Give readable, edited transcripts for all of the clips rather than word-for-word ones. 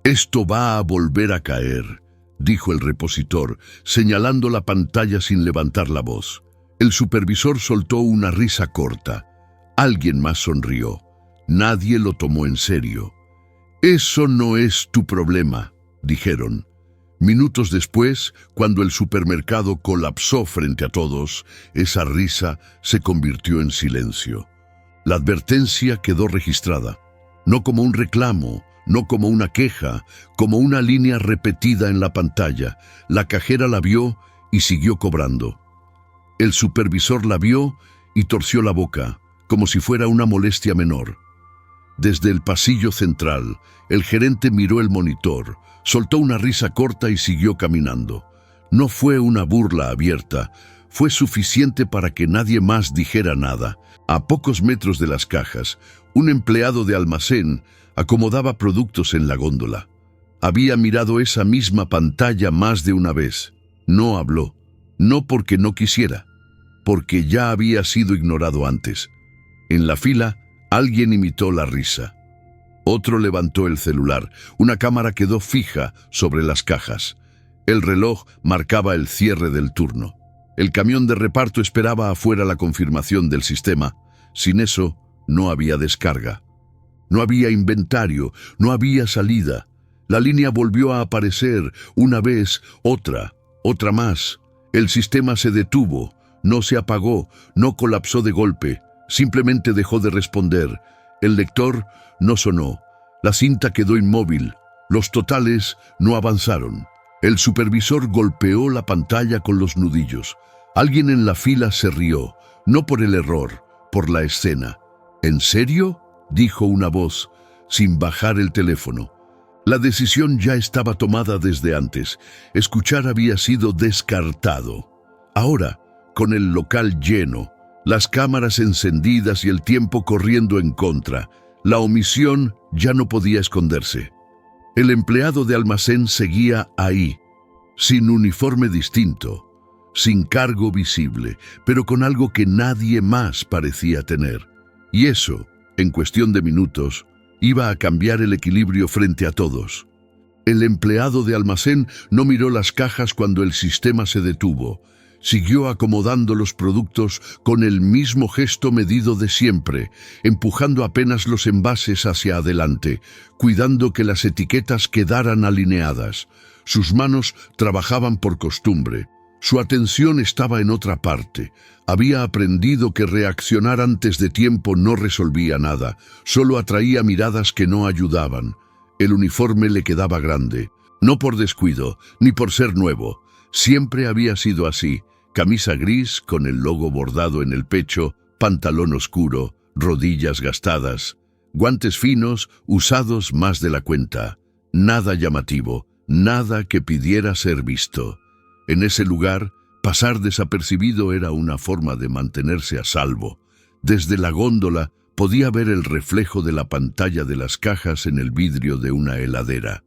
Esto va a volver a caer, dijo el repositor, señalando la pantalla sin levantar la voz. El supervisor soltó una risa corta. Alguien más sonrió. Nadie lo tomó en serio. «Eso no es tu problema», dijeron. Minutos después, cuando el supermercado colapsó frente a todos, esa risa se convirtió en silencio. La advertencia quedó registrada, no como un reclamo, no como una queja, como una línea repetida en la pantalla. La cajera la vio y siguió cobrando. El supervisor la vio y torció la boca, como si fuera una molestia menor. Desde el pasillo central, el gerente miró el monitor, soltó una risa corta y siguió caminando. No fue una burla abierta, fue suficiente para que nadie más dijera nada. A pocos metros de las cajas, un empleado de almacén acomodaba productos en la góndola. Había mirado esa misma pantalla más de una vez. No habló, no porque no quisiera, porque ya había sido ignorado antes. En la fila, alguien imitó la risa. Otro levantó el celular. Una cámara quedó fija sobre las cajas. El reloj marcaba el cierre del turno. El camión de reparto esperaba afuera la confirmación del sistema. Sin eso, no había descarga. No había inventario, no había salida. La línea volvió a aparecer, una vez, otra más. El sistema se detuvo, no se apagó, no colapsó de golpe, simplemente dejó de responder. El lector no sonó, la cinta quedó inmóvil, los totales no avanzaron. El supervisor golpeó la pantalla con los nudillos. Alguien en la fila se rió, no por el error, por la escena. ¿En serio?, dijo una voz, sin bajar el teléfono. La decisión ya estaba tomada desde antes. Escuchar había sido descartado. Ahora, con el local lleno, las cámaras encendidas y el tiempo corriendo en contra, la omisión ya no podía esconderse. El empleado de almacén seguía ahí, sin uniforme distinto, sin cargo visible, pero con algo que nadie más parecía tener. Y eso, en cuestión de minutos, iba a cambiar el equilibrio frente a todos. El empleado de almacén no miró las cajas cuando el sistema se detuvo. Siguió acomodando los productos con el mismo gesto medido de siempre, empujando apenas los envases hacia adelante, cuidando que las etiquetas quedaran alineadas. Sus manos trabajaban por costumbre. Su atención estaba en otra parte. Había aprendido que reaccionar antes de tiempo no resolvía nada, solo atraía miradas que no ayudaban. El uniforme le quedaba grande, no por descuido, ni por ser nuevo. Siempre había sido así: camisa gris con el logo bordado en el pecho, pantalón oscuro, rodillas gastadas, guantes finos usados más de la cuenta. Nada llamativo, nada que pidiera ser visto. En ese lugar, pasar desapercibido era una forma de mantenerse a salvo. Desde la góndola podía ver el reflejo de la pantalla de las cajas en el vidrio de una heladera.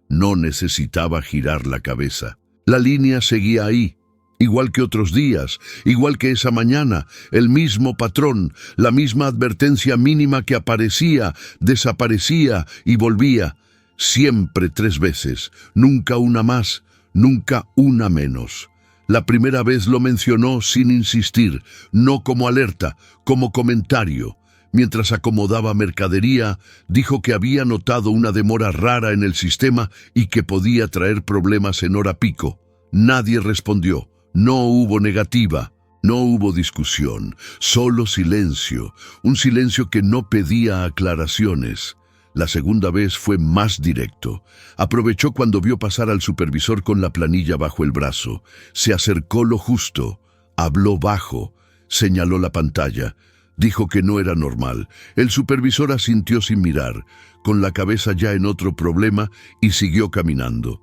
No necesitaba girar la cabeza. La línea seguía ahí, igual que otros días, igual que esa mañana, el mismo patrón, la misma advertencia mínima que aparecía, desaparecía y volvía. Siempre 3 veces, nunca una más, nunca una menos. La primera vez lo mencionó sin insistir, no como alerta, como comentario. Mientras acomodaba mercadería, dijo que había notado una demora rara en el sistema y que podía traer problemas en hora pico. Nadie respondió, no hubo negativa, no hubo discusión, solo silencio, un silencio que no pedía aclaraciones. La segunda vez fue más directo. Aprovechó cuando vio pasar al supervisor con la planilla bajo el brazo. Se acercó lo justo, habló bajo, señaló la pantalla. Dijo que no era normal. El supervisor asintió sin mirar, con la cabeza ya en otro problema, y siguió caminando.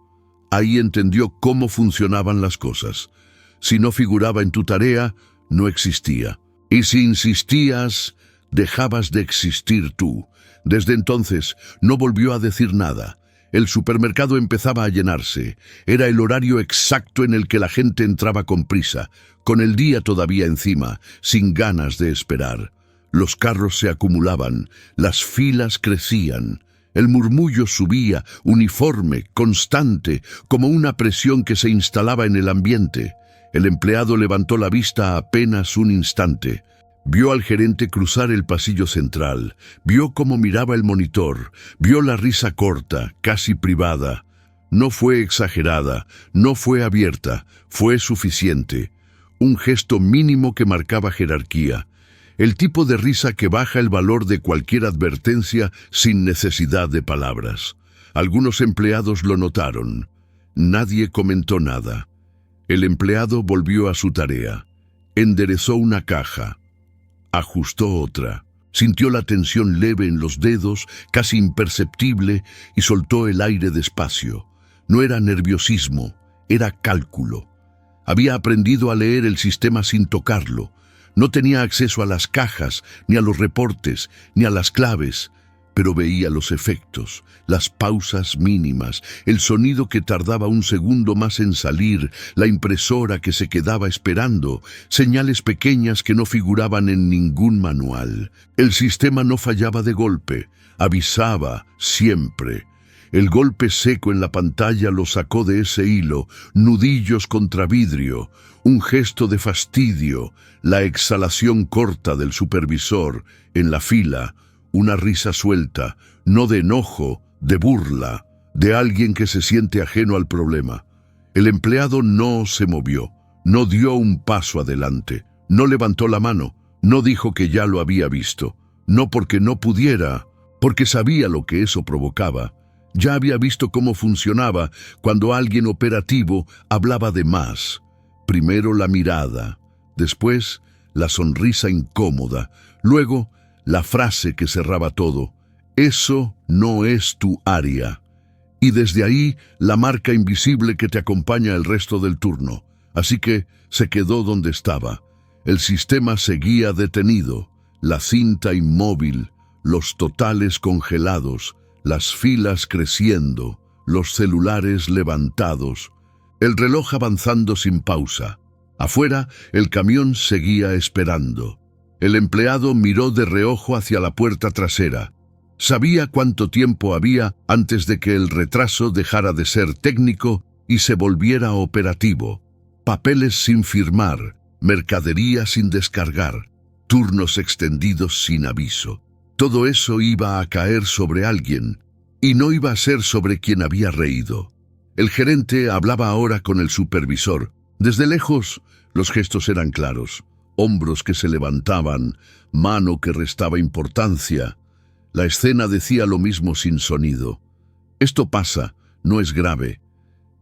Ahí entendió cómo funcionaban las cosas. Si no figuraba en tu tarea, no existía. Y si insistías, dejabas de existir tú. Desde entonces, no volvió a decir nada. El supermercado empezaba a llenarse. Era el horario exacto en el que la gente entraba con prisa, con el día todavía encima, sin ganas de esperar. Los carros se acumulaban, las filas crecían. El murmullo subía, uniforme, constante, como una presión que se instalaba en el ambiente. El empleado levantó la vista apenas un instante. Vio al gerente cruzar el pasillo central, vio cómo miraba el monitor, vio la risa corta, casi privada. No fue exagerada, no fue abierta, fue suficiente. Un gesto mínimo que marcaba jerarquía. El tipo de risa que baja el valor de cualquier advertencia sin necesidad de palabras. Algunos empleados lo notaron. Nadie comentó nada. El empleado volvió a su tarea. Enderezó una caja. Ajustó otra. Sintió la tensión leve en los dedos, casi imperceptible, y soltó el aire despacio. No era nerviosismo, era cálculo. Había aprendido a leer el sistema sin tocarlo. No tenía acceso a las cajas, ni a los reportes, ni a las claves, pero veía los efectos, las pausas mínimas, el sonido que tardaba un segundo más en salir, la impresora que se quedaba esperando, señales pequeñas que no figuraban en ningún manual. El sistema no fallaba de golpe, avisaba siempre. El golpe seco en la pantalla lo sacó de ese hilo, nudillos contra vidrio, un gesto de fastidio, la exhalación corta del supervisor, en la fila, una risa suelta, no de enojo, de burla, de alguien que se siente ajeno al problema. El empleado no se movió, no dio un paso adelante, no levantó la mano, no dijo que ya lo había visto, no porque no pudiera, porque sabía lo que eso provocaba. Ya había visto cómo funcionaba cuando alguien operativo hablaba de más. Primero la mirada, después la sonrisa incómoda, luego la frase que cerraba todo. Eso no es tu área. Y desde ahí la marca invisible que te acompaña el resto del turno. Así que se quedó donde estaba. El sistema seguía detenido, la cinta inmóvil, los totales congelados, las filas creciendo, los celulares levantados, el reloj avanzando sin pausa. Afuera, el camión seguía esperando. El empleado miró de reojo hacia la puerta trasera. Sabía cuánto tiempo había antes de que el retraso dejara de ser técnico y se volviera operativo. Papeles sin firmar, mercadería sin descargar, turnos extendidos sin aviso. Todo eso iba a caer sobre alguien, y no iba a ser sobre quien había reído. El gerente hablaba ahora con el supervisor. Desde lejos, los gestos eran claros. Hombros que se levantaban, mano que restaba importancia. La escena decía lo mismo sin sonido. Esto pasa, no es grave.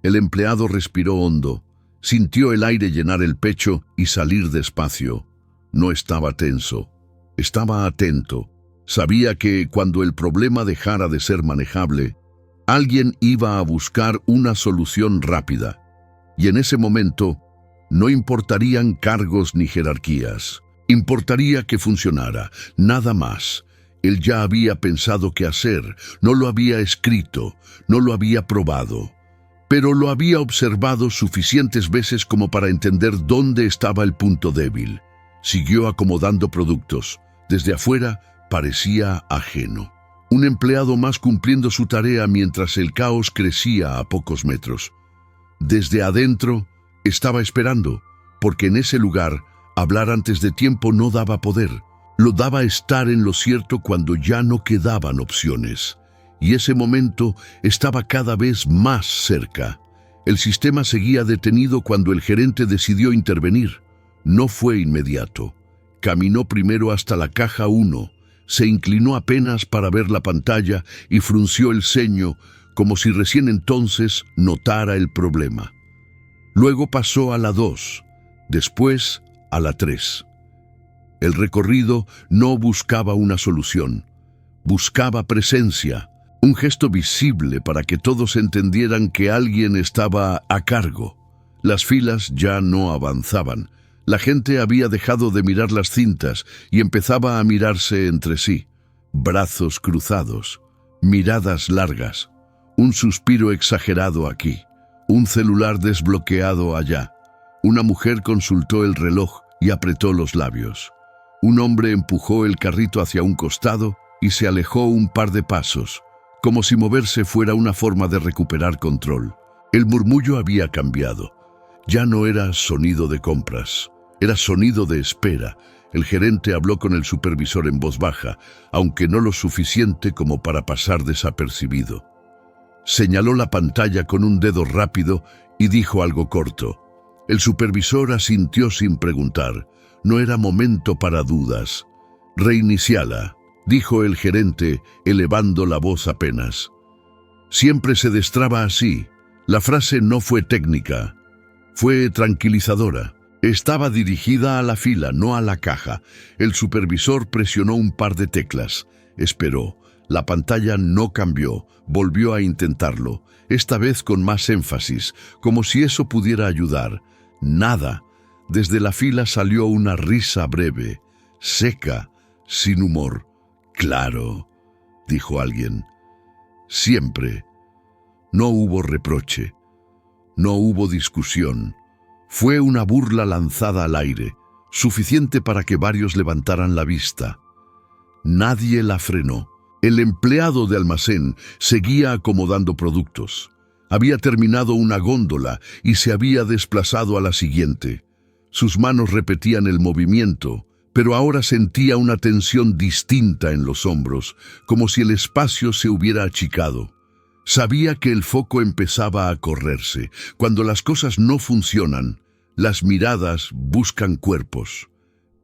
El empleado respiró hondo, sintió el aire llenar el pecho y salir despacio. No estaba tenso, estaba atento. Sabía que cuando el problema dejara de ser manejable, alguien iba a buscar una solución rápida. Y en ese momento, no importarían cargos ni jerarquías. Importaría que funcionara, nada más. Él ya había pensado qué hacer, no lo había escrito, no lo había probado. Pero lo había observado suficientes veces como para entender dónde estaba el punto débil. Siguió acomodando productos. Desde afuera parecía ajeno. Un empleado más cumpliendo su tarea mientras el caos crecía a pocos metros. Desde adentro estaba esperando, porque en ese lugar hablar antes de tiempo no daba poder. Lo daba estar en lo cierto cuando ya no quedaban opciones. Y ese momento estaba cada vez más cerca. El sistema seguía detenido cuando el gerente decidió intervenir. No fue inmediato. Caminó primero hasta la caja 1, se inclinó apenas para ver la pantalla y frunció el ceño, como si recién entonces notara el problema. Luego pasó a la 2, después a la 3. El recorrido no buscaba una solución, buscaba presencia, un gesto visible para que todos entendieran que alguien estaba a cargo. Las filas ya no avanzaban. La gente había dejado de mirar las cintas y empezaba a mirarse entre sí. Brazos cruzados, miradas largas, un suspiro exagerado aquí, un celular desbloqueado allá. Una mujer consultó el reloj y apretó los labios. Un hombre empujó el carrito hacia un costado y se alejó un par de pasos. como si moverse fuera una forma de recuperar control. El murmullo había cambiado. Ya no era sonido de compras, era sonido de espera. El gerente habló con el supervisor en voz baja, aunque no lo suficiente como para pasar desapercibido. Señaló la pantalla con un dedo rápido y dijo algo corto. El supervisor asintió sin preguntar. No era momento para dudas. «Reiniciala», dijo el gerente, elevando la voz apenas. Siempre se destraba así. La frase no fue técnica, fue tranquilizadora. Estaba dirigida a la fila, no a la caja. El supervisor presionó un par de teclas. Esperó. La pantalla no cambió. Volvió a intentarlo, esta vez con más énfasis, como si eso pudiera ayudar. Nada. Desde la fila salió una risa breve, seca, sin humor. «Claro», dijo alguien. «Siempre». No hubo reproche. No hubo discusión. Fue una burla lanzada al aire, suficiente para que varios levantaran la vista. Nadie la frenó. El empleado de almacén seguía acomodando productos. Había terminado una góndola y se había desplazado a la siguiente. Sus manos repetían el movimiento, pero ahora sentía una tensión distinta en los hombros, como si el espacio se hubiera achicado. Sabía que el foco empezaba a correrse. Cuando las cosas no funcionan, las miradas buscan cuerpos.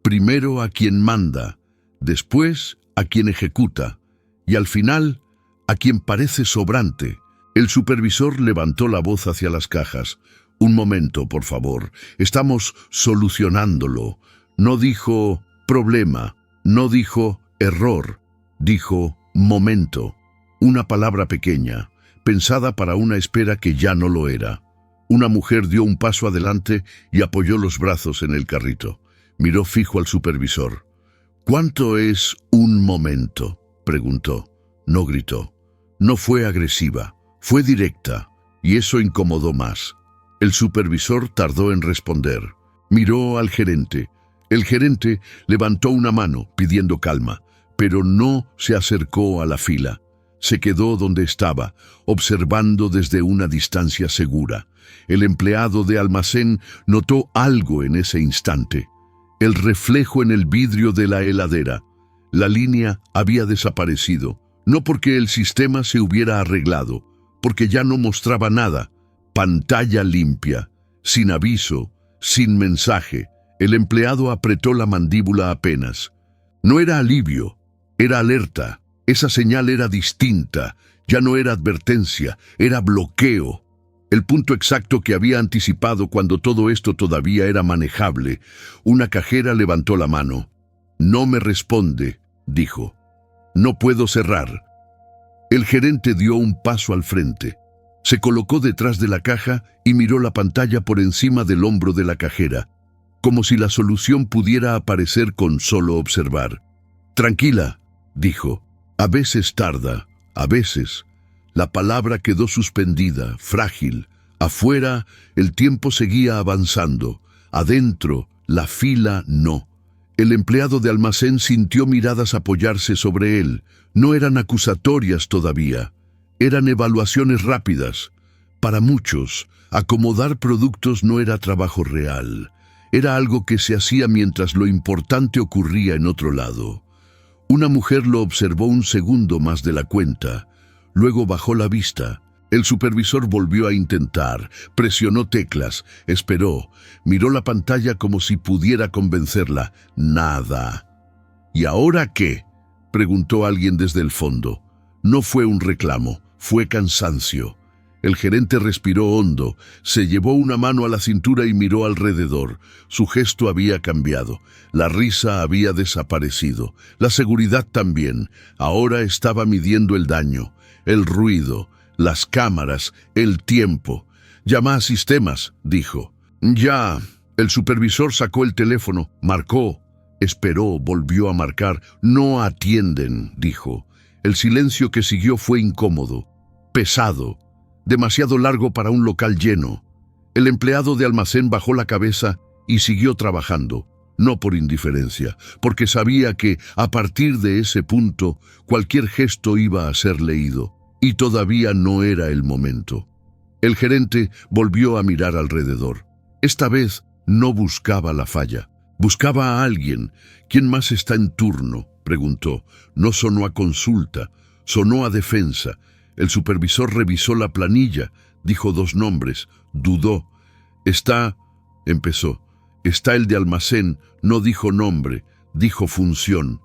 Primero a quien manda, después a quien ejecuta, y al final a quien parece sobrante. El supervisor levantó la voz hacia las cajas. «Un momento, por favor. Estamos solucionándolo». No dijo problema, no dijo error, dijo momento. Una palabra pequeña, pensada para una espera que ya no lo era. Una mujer dio un paso adelante y apoyó los brazos en el carrito. Miró fijo al supervisor. «¿Cuánto es un momento?», preguntó. No gritó. No fue agresiva, fue directa, y eso incomodó más. El supervisor tardó en responder. Miró al gerente. El gerente levantó una mano pidiendo calma, pero no se acercó a la fila. Se quedó donde estaba, observando desde una distancia segura. El empleado de almacén notó algo en ese instante. El reflejo en el vidrio de la heladera. La línea había desaparecido, no porque el sistema se hubiera arreglado, porque ya no mostraba nada. Pantalla limpia, sin aviso, sin mensaje. El empleado apretó la mandíbula apenas. No era alivio, era alerta. Esa señal era distinta, ya no era advertencia, era bloqueo. El punto exacto que había anticipado cuando todo esto todavía era manejable. Una cajera levantó la mano. «No me responde», dijo. «No puedo cerrar». El gerente dio un paso al frente. Se colocó detrás de la caja y miró la pantalla por encima del hombro de la cajera, como si la solución pudiera aparecer con solo observar. «Tranquila», dijo. «A veces tarda, a veces». La palabra quedó suspendida, frágil. Afuera, el tiempo seguía avanzando. Adentro, la fila no. El empleado de almacén sintió miradas apoyarse sobre él. No eran acusatorias todavía. Eran evaluaciones rápidas. Para muchos, acomodar productos no era trabajo real. Era algo que se hacía mientras lo importante ocurría en otro lado. Una mujer lo observó un segundo más de la cuenta. Luego bajó la vista. El supervisor volvió a intentar, presionó teclas, esperó, miró la pantalla como si pudiera convencerla. Nada. «¿Y ahora qué?», preguntó alguien desde el fondo. No fue un reclamo, fue cansancio. El gerente respiró hondo, se llevó una mano a la cintura y miró alrededor. Su gesto había cambiado. La risa había desaparecido. La seguridad también. Ahora estaba midiendo el daño, el ruido, las cámaras, el tiempo. «Llama a sistemas», dijo. «Ya». El supervisor sacó el teléfono, marcó, esperó, volvió a marcar. «No atienden», dijo. El silencio que siguió fue incómodo, pesado, demasiado largo para un local lleno. El empleado de almacén bajó la cabeza y siguió trabajando, no por indiferencia, porque sabía que, a partir de ese punto, cualquier gesto iba a ser leído. Y todavía no era el momento. El gerente volvió a mirar alrededor. Esta vez no buscaba la falla. Buscaba a alguien. ¿Quién más está en turno?, preguntó. No sonó a consulta, sonó a defensa. El supervisor revisó la planilla, dijo 2 nombres, dudó. Empezó. Está el de almacén, no dijo nombre, dijo función.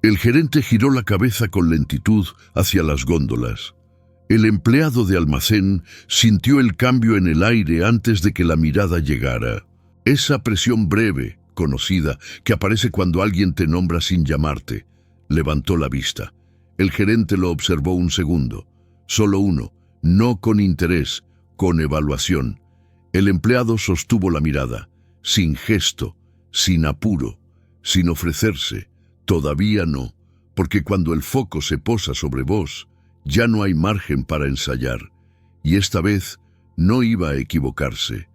El gerente giró la cabeza con lentitud hacia las góndolas. El empleado de almacén sintió el cambio en el aire antes de que la mirada llegara. Esa presión breve, conocida, que aparece cuando alguien te nombra sin llamarte. Levantó la vista. El gerente lo observó un segundo. Solo uno, no con interés, con evaluación. El empleado sostuvo la mirada, sin gesto, sin apuro, sin ofrecerse. Todavía no, porque cuando el foco se posa sobre vos, ya no hay margen para ensayar. Y esta vez no iba a equivocarse.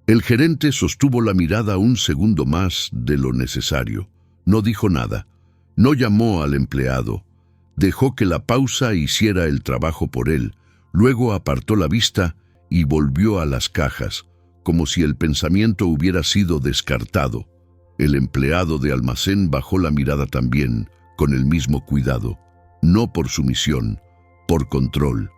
El gerente sostuvo la mirada un segundo más de lo necesario. No dijo nada. No llamó al empleado. Dejó que la pausa hiciera el trabajo por él. Luego apartó la vista y volvió a las cajas, como si el pensamiento hubiera sido descartado. El empleado de almacén bajó la mirada también, con el mismo cuidado. No por sumisión, por control.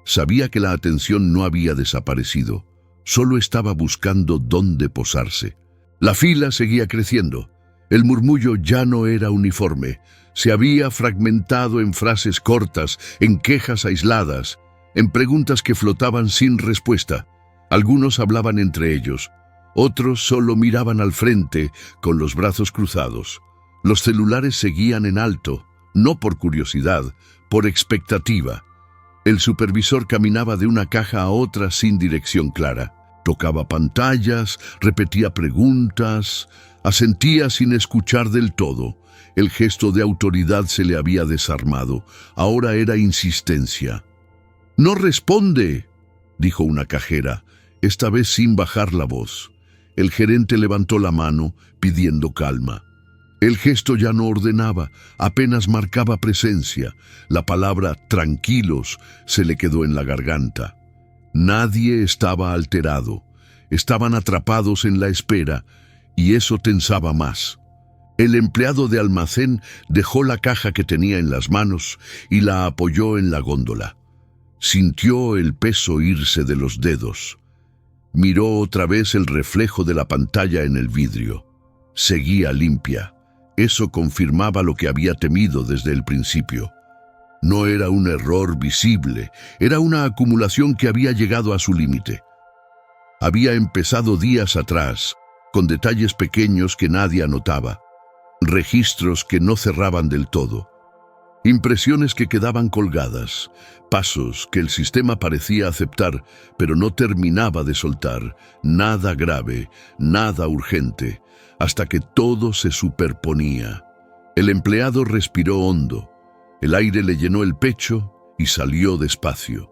Sabía que la atención no había desaparecido. Solo estaba buscando dónde posarse. La fila seguía creciendo. El murmullo ya no era uniforme. Se había fragmentado en frases cortas, en quejas aisladas, en preguntas que flotaban sin respuesta. Algunos hablaban entre ellos. Otros solo miraban al frente, con los brazos cruzados. Los celulares seguían en alto, no por curiosidad, por expectativa. El supervisor caminaba de una caja a otra sin dirección clara. Tocaba pantallas, repetía preguntas, asentía sin escuchar del todo. El gesto de autoridad se le había desarmado. Ahora era insistencia. «¡No responde!», dijo una cajera, esta vez sin bajar la voz. El gerente levantó la mano, pidiendo calma. El gesto ya no ordenaba, apenas marcaba presencia. La palabra «tranquilos» se le quedó en la garganta. Nadie estaba alterado. Estaban atrapados en la espera, y eso tensaba más. El empleado de almacén dejó la caja que tenía en las manos y la apoyó en la góndola. Sintió el peso irse de los dedos. Miró otra vez el reflejo de la pantalla en el vidrio. Seguía limpia. Eso confirmaba lo que había temido desde el principio. No era un error visible, era una acumulación que había llegado a su límite. Había empezado días atrás, con detalles pequeños que nadie anotaba, registros que no cerraban del todo, impresiones que quedaban colgadas, pasos que el sistema parecía aceptar, pero no terminaba de soltar, nada grave, nada urgente, hasta que todo se superponía. El empleado respiró hondo. El aire le llenó el pecho y salió despacio.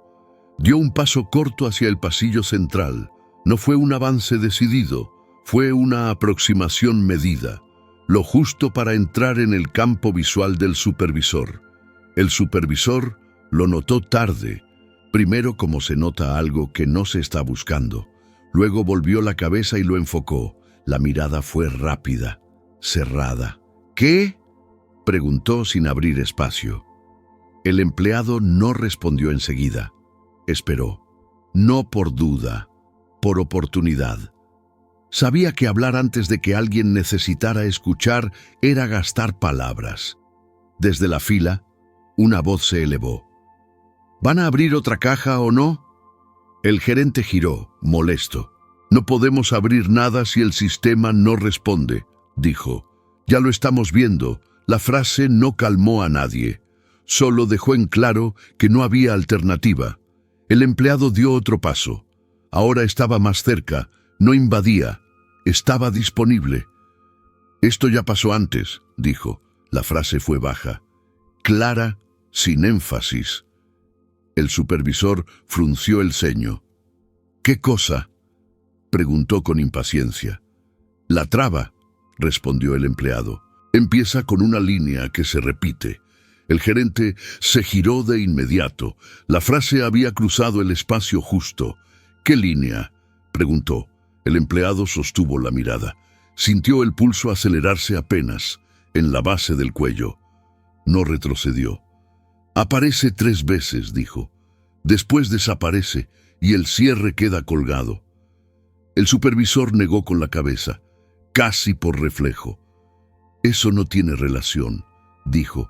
Dio un paso corto hacia el pasillo central. No fue un avance decidido, fue una aproximación medida, lo justo para entrar en el campo visual del supervisor. El supervisor lo notó tarde, primero como se nota algo que no se está buscando. Luego volvió la cabeza y lo enfocó. La mirada fue rápida, cerrada. «¿Qué?», preguntó sin abrir espacio. El empleado no respondió enseguida. Esperó, no por duda, por oportunidad. Sabía que hablar antes de que alguien necesitara escuchar era gastar palabras. Desde la fila, una voz se elevó. «¿Van a abrir otra caja o no?». El gerente giró, molesto. «No podemos abrir nada si el sistema no responde», dijo. «Ya lo estamos viendo». La frase no calmó a nadie. Solo dejó en claro que no había alternativa. El empleado dio otro paso. Ahora estaba más cerca, no invadía, estaba disponible. «Esto ya pasó antes», dijo. La frase fue baja, clara, sin énfasis. El supervisor frunció el ceño. «¿Qué cosa?», preguntó con impaciencia. «La traba», respondió el empleado. «Empieza con una línea que se repite. El gerente se giró de inmediato. La frase había cruzado el espacio justo. ¿Qué línea?, preguntó. El empleado sostuvo la mirada. Sintió el pulso acelerarse apenas, en la base del cuello. No retrocedió. Aparece 3 veces, dijo. Después desaparece y el cierre queda colgado. El supervisor negó con la cabeza, casi por reflejo. Eso no tiene relación, dijo.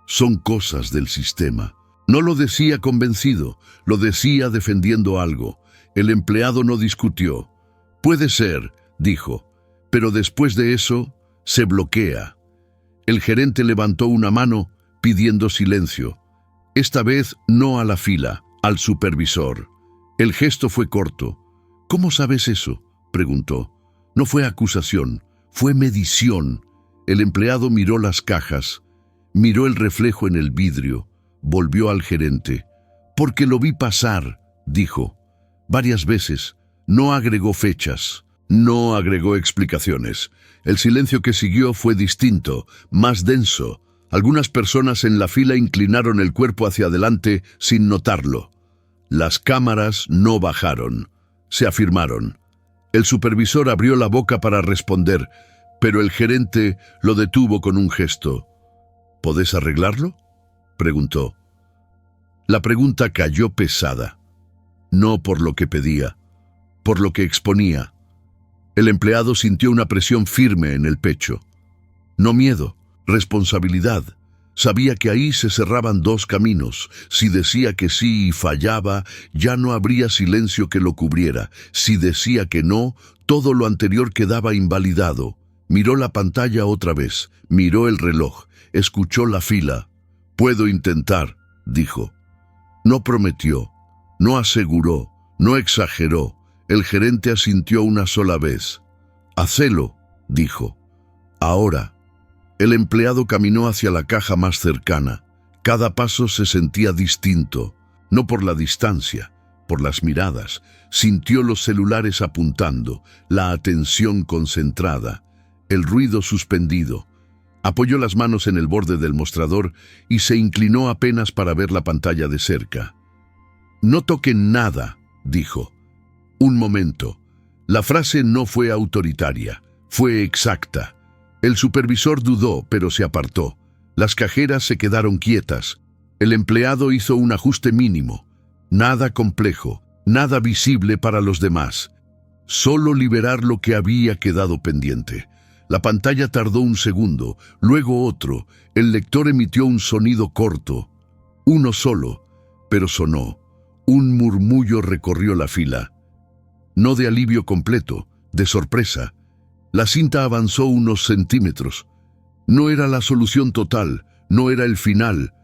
Son cosas del sistema. No lo decía convencido, lo decía defendiendo algo. El empleado no discutió. Puede ser, dijo, pero después de eso se bloquea. El gerente levantó una mano pidiendo silencio. Esta vez no a la fila, al supervisor. El gesto fue corto. ¿Cómo sabes eso?, preguntó. No fue acusación, fue medición. El empleado miró las cajas, miró el reflejo en el vidrio, volvió al gerente. Porque lo vi pasar, dijo. Varias veces. No agregó fechas, no agregó explicaciones. El silencio que siguió fue distinto, más denso. Algunas personas en la fila inclinaron el cuerpo hacia adelante sin notarlo. Las cámaras no bajaron, se afirmaron. El supervisor abrió la boca para responder, pero el gerente lo detuvo con un gesto. ¿Podés arreglarlo?, preguntó. La pregunta cayó pesada. No por lo que pedía, por lo que exponía. El empleado sintió una presión firme en el pecho. No miedo, responsabilidad. Sabía que ahí se cerraban 2 caminos. Si decía que sí y fallaba, ya no habría silencio que lo cubriera. Si decía que no, todo lo anterior quedaba invalidado. Miró la pantalla otra vez, miró el reloj, escuchó la fila. «Puedo intentar», dijo. No prometió, no aseguró, no exageró. El gerente asintió una sola vez. «Hacelo», dijo. «Ahora». El empleado caminó hacia la caja más cercana. Cada paso se sentía distinto, no por la distancia, por las miradas. Sintió los celulares apuntando, la atención concentrada, el ruido suspendido. Apoyó las manos en el borde del mostrador y se inclinó apenas para ver la pantalla de cerca. «No toquen nada», dijo. Un momento. La frase no fue autoritaria, fue exacta. El supervisor dudó, pero se apartó. Las cajeras se quedaron quietas. El empleado hizo un ajuste mínimo. Nada complejo, nada visible para los demás. Solo liberar lo que había quedado pendiente. La pantalla tardó un segundo, luego otro. El lector emitió un sonido corto. Uno solo, pero sonó. Un murmullo recorrió la fila. No de alivio completo, de sorpresa. La cinta avanzó unos centímetros. No era la solución total, no era el final,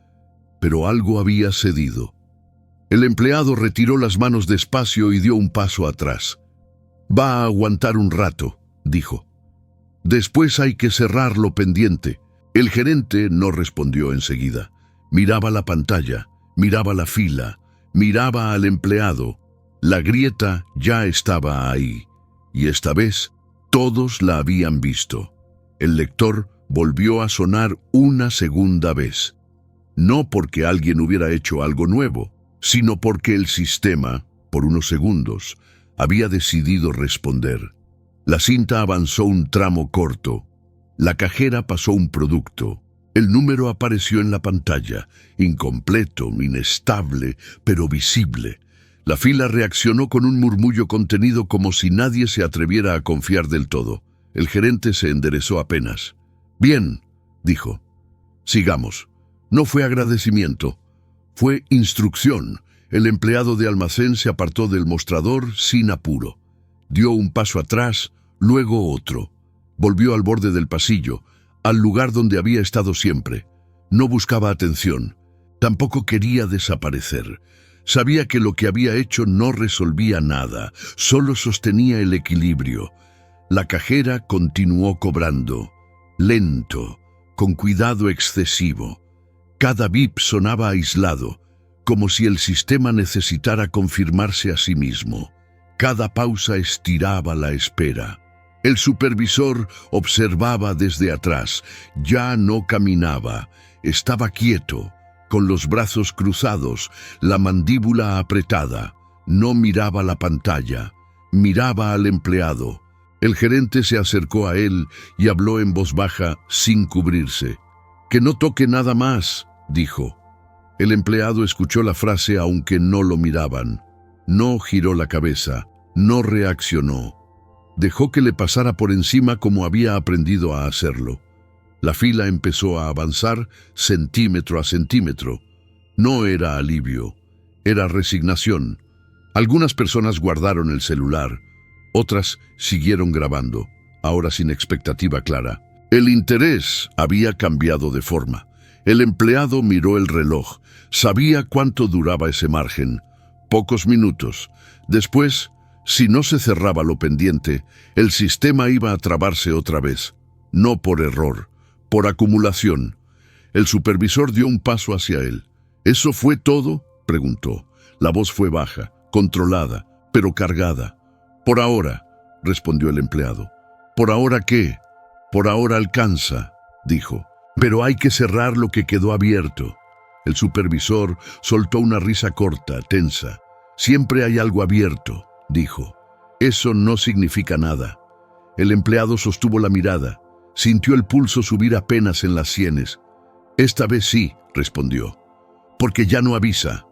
pero algo había cedido. El empleado retiró las manos despacio y dio un paso atrás. «Va a aguantar un rato», dijo. «Después hay que cerrar lo pendiente». El gerente no respondió enseguida. Miraba la pantalla, miraba la fila, miraba al empleado. La grieta ya estaba ahí, y esta vez todos la habían visto. El lector volvió a sonar una segunda vez. No porque alguien hubiera hecho algo nuevo, sino porque el sistema, por unos segundos, había decidido responder. La cinta avanzó un tramo corto. La cajera pasó un producto. El número apareció en la pantalla, incompleto, inestable, pero visible. La fila reaccionó con un murmullo contenido como si nadie se atreviera a confiar del todo. El gerente se enderezó apenas. «Bien», dijo. «Sigamos». No fue agradecimiento, fue instrucción. El empleado de almacén se apartó del mostrador sin apuro. Dio un paso atrás, luego otro. Volvió al borde del pasillo, al lugar donde había estado siempre. No buscaba atención. Tampoco quería desaparecer. Sabía que lo que había hecho no resolvía nada, solo sostenía el equilibrio. La cajera continuó cobrando, lento, con cuidado excesivo. Cada bip sonaba aislado, como si el sistema necesitara confirmarse a sí mismo. Cada pausa estiraba la espera. El supervisor observaba desde atrás, ya no caminaba. Estaba quieto, con los brazos cruzados, la mandíbula apretada. No miraba la pantalla, miraba al empleado. El gerente se acercó a él y habló en voz baja, sin cubrirse. «Que no toque nada más», dijo. El empleado escuchó la frase aunque no lo miraban. No giró la cabeza, no reaccionó. Dejó que le pasara por encima como había aprendido a hacerlo. La fila empezó a avanzar centímetro a centímetro. No era alivio, era resignación. Algunas personas guardaron el celular, otras siguieron grabando, ahora sin expectativa clara. El interés había cambiado de forma. El empleado miró el reloj. Sabía cuánto duraba ese margen. Pocos minutos. Después, si no se cerraba lo pendiente, el sistema iba a trabarse otra vez. No por error, por acumulación. El supervisor dio un paso hacia él. ¿Eso fue todo?, preguntó. La voz fue baja, controlada, pero cargada. «Por ahora», respondió el empleado. «¿Por ahora qué?» «Por ahora alcanza», dijo. «Pero hay que cerrar lo que quedó abierto». El supervisor soltó una risa corta, tensa. «Siempre hay algo abierto», dijo. «Eso no significa nada». El empleado sostuvo la mirada. Sintió el pulso subir apenas en las sienes. «Esta vez sí», respondió. «Porque ya no avisa».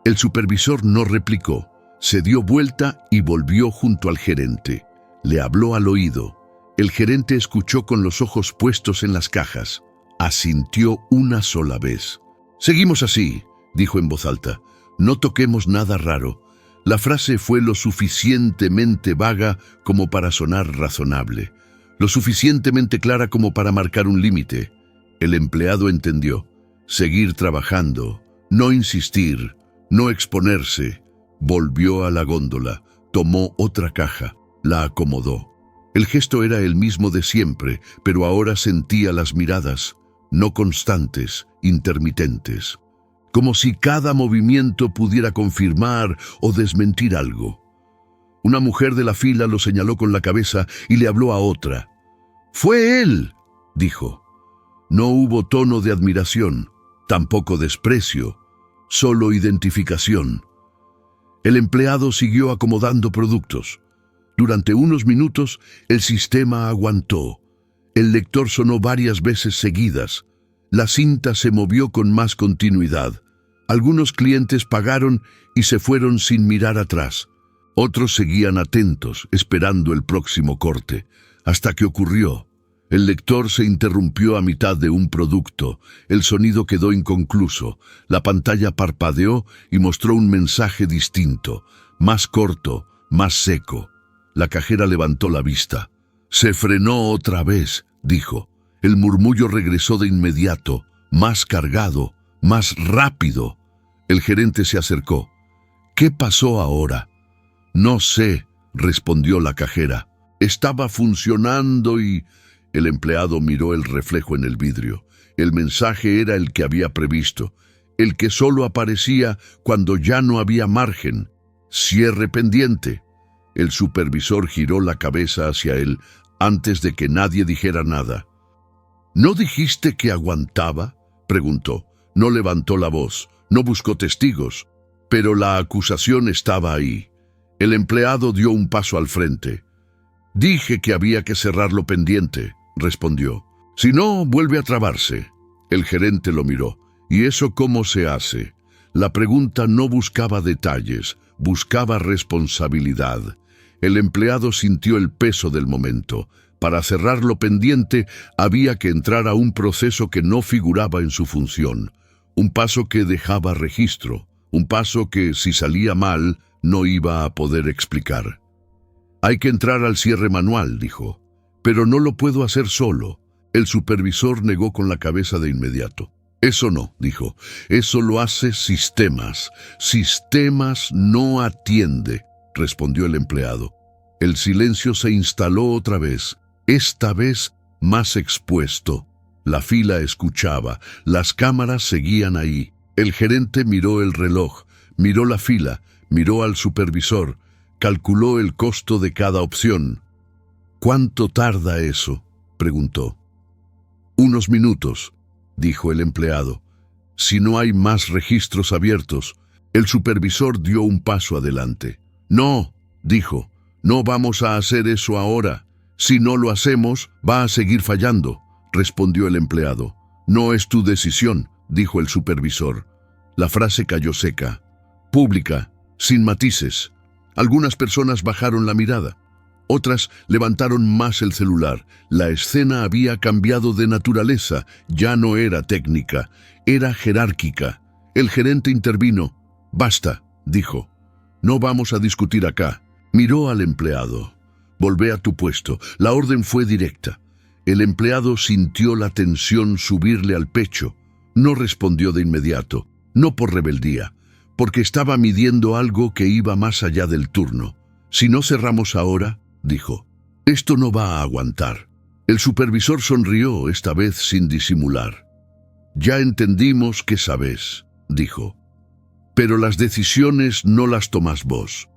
El supervisor no replicó. Se dio vuelta y volvió junto al gerente. Le habló al oído. El gerente escuchó con los ojos puestos en las cajas. Asintió una sola vez. «Seguimos así», dijo en voz alta. «No toquemos nada raro». La frase fue lo suficientemente vaga como para sonar razonable, lo suficientemente clara como para marcar un límite. El empleado entendió. Seguir trabajando, no insistir, no exponerse. Volvió a la góndola, tomó otra caja, la acomodó. El gesto era el mismo de siempre, pero ahora sentía las miradas, no constantes, intermitentes. Como si cada movimiento pudiera confirmar o desmentir algo. Una mujer de la fila lo señaló con la cabeza y le habló a otra. «¡Fue él!», dijo. No hubo tono de admiración, tampoco desprecio, solo identificación. El empleado siguió acomodando productos. Durante unos minutos, el sistema aguantó. El lector sonó varias veces seguidas. La cinta se movió con más continuidad. Algunos clientes pagaron y se fueron sin mirar atrás. Otros seguían atentos, esperando el próximo corte, hasta que ocurrió. El lector se interrumpió a mitad de un producto. El sonido quedó inconcluso. La pantalla parpadeó y mostró un mensaje distinto, más corto, más seco. La cajera levantó la vista. «Se frenó otra vez», dijo. El murmullo regresó de inmediato, más cargado, más rápido. El gerente se acercó. «¿Qué pasó ahora?» «No sé», respondió la cajera. «Estaba funcionando y...» El empleado miró el reflejo en el vidrio. El mensaje era el que había previsto, el que solo aparecía cuando ya no había margen. «Cierre pendiente». El supervisor giró la cabeza hacia él antes de que nadie dijera nada. «¿No dijiste que aguantaba?», preguntó. No levantó la voz, no buscó testigos, pero la acusación estaba ahí. El empleado dio un paso al frente. «Dije que había que cerrar lo pendiente», respondió. «Si no, vuelve a trabarse». El gerente lo miró. «¿Y eso cómo se hace?». La pregunta no buscaba detalles, buscaba responsabilidad. El empleado sintió el peso del momento. Para cerrar lo pendiente, había que entrar a un proceso que no figuraba en su función. Un paso que dejaba registro. Un paso que, si salía mal, no iba a poder explicar. «Hay que entrar al cierre manual», dijo. «Pero no lo puedo hacer solo». El supervisor negó con la cabeza de inmediato. «Eso no», dijo. «Eso lo hace sistemas. Sistemas no atiende», respondió el empleado. El silencio se instaló otra vez, esta vez más expuesto. La fila escuchaba, las cámaras seguían ahí. El gerente miró el reloj, miró la fila, miró al supervisor, calculó el costo de cada opción. «¿Cuánto tarda eso?», preguntó. «Unos minutos». dijo el empleado. Si no hay más registros abiertos. El supervisor dio un paso adelante. No, dijo, no vamos a hacer eso ahora. Si no lo hacemos, va a seguir fallando, respondió el empleado. No es tu decisión, dijo el supervisor. La frase cayó seca, pública, sin matices. Algunas personas bajaron la mirada. Otras levantaron más el celular. La escena había cambiado de naturaleza. Ya no era técnica, era jerárquica. El gerente intervino. Basta, dijo. No vamos a discutir acá. Miró al empleado. Volvé a tu puesto. La orden fue directa. El empleado sintió la tensión subirle al pecho. No respondió de inmediato, no por rebeldía, porque estaba midiendo algo que iba más allá del turno. Si no cerramos ahora, dijo, esto no va a aguantar. El supervisor sonrió, esta vez sin disimular. Ya entendimos que sabés, dijo. Pero las decisiones no las tomás vos.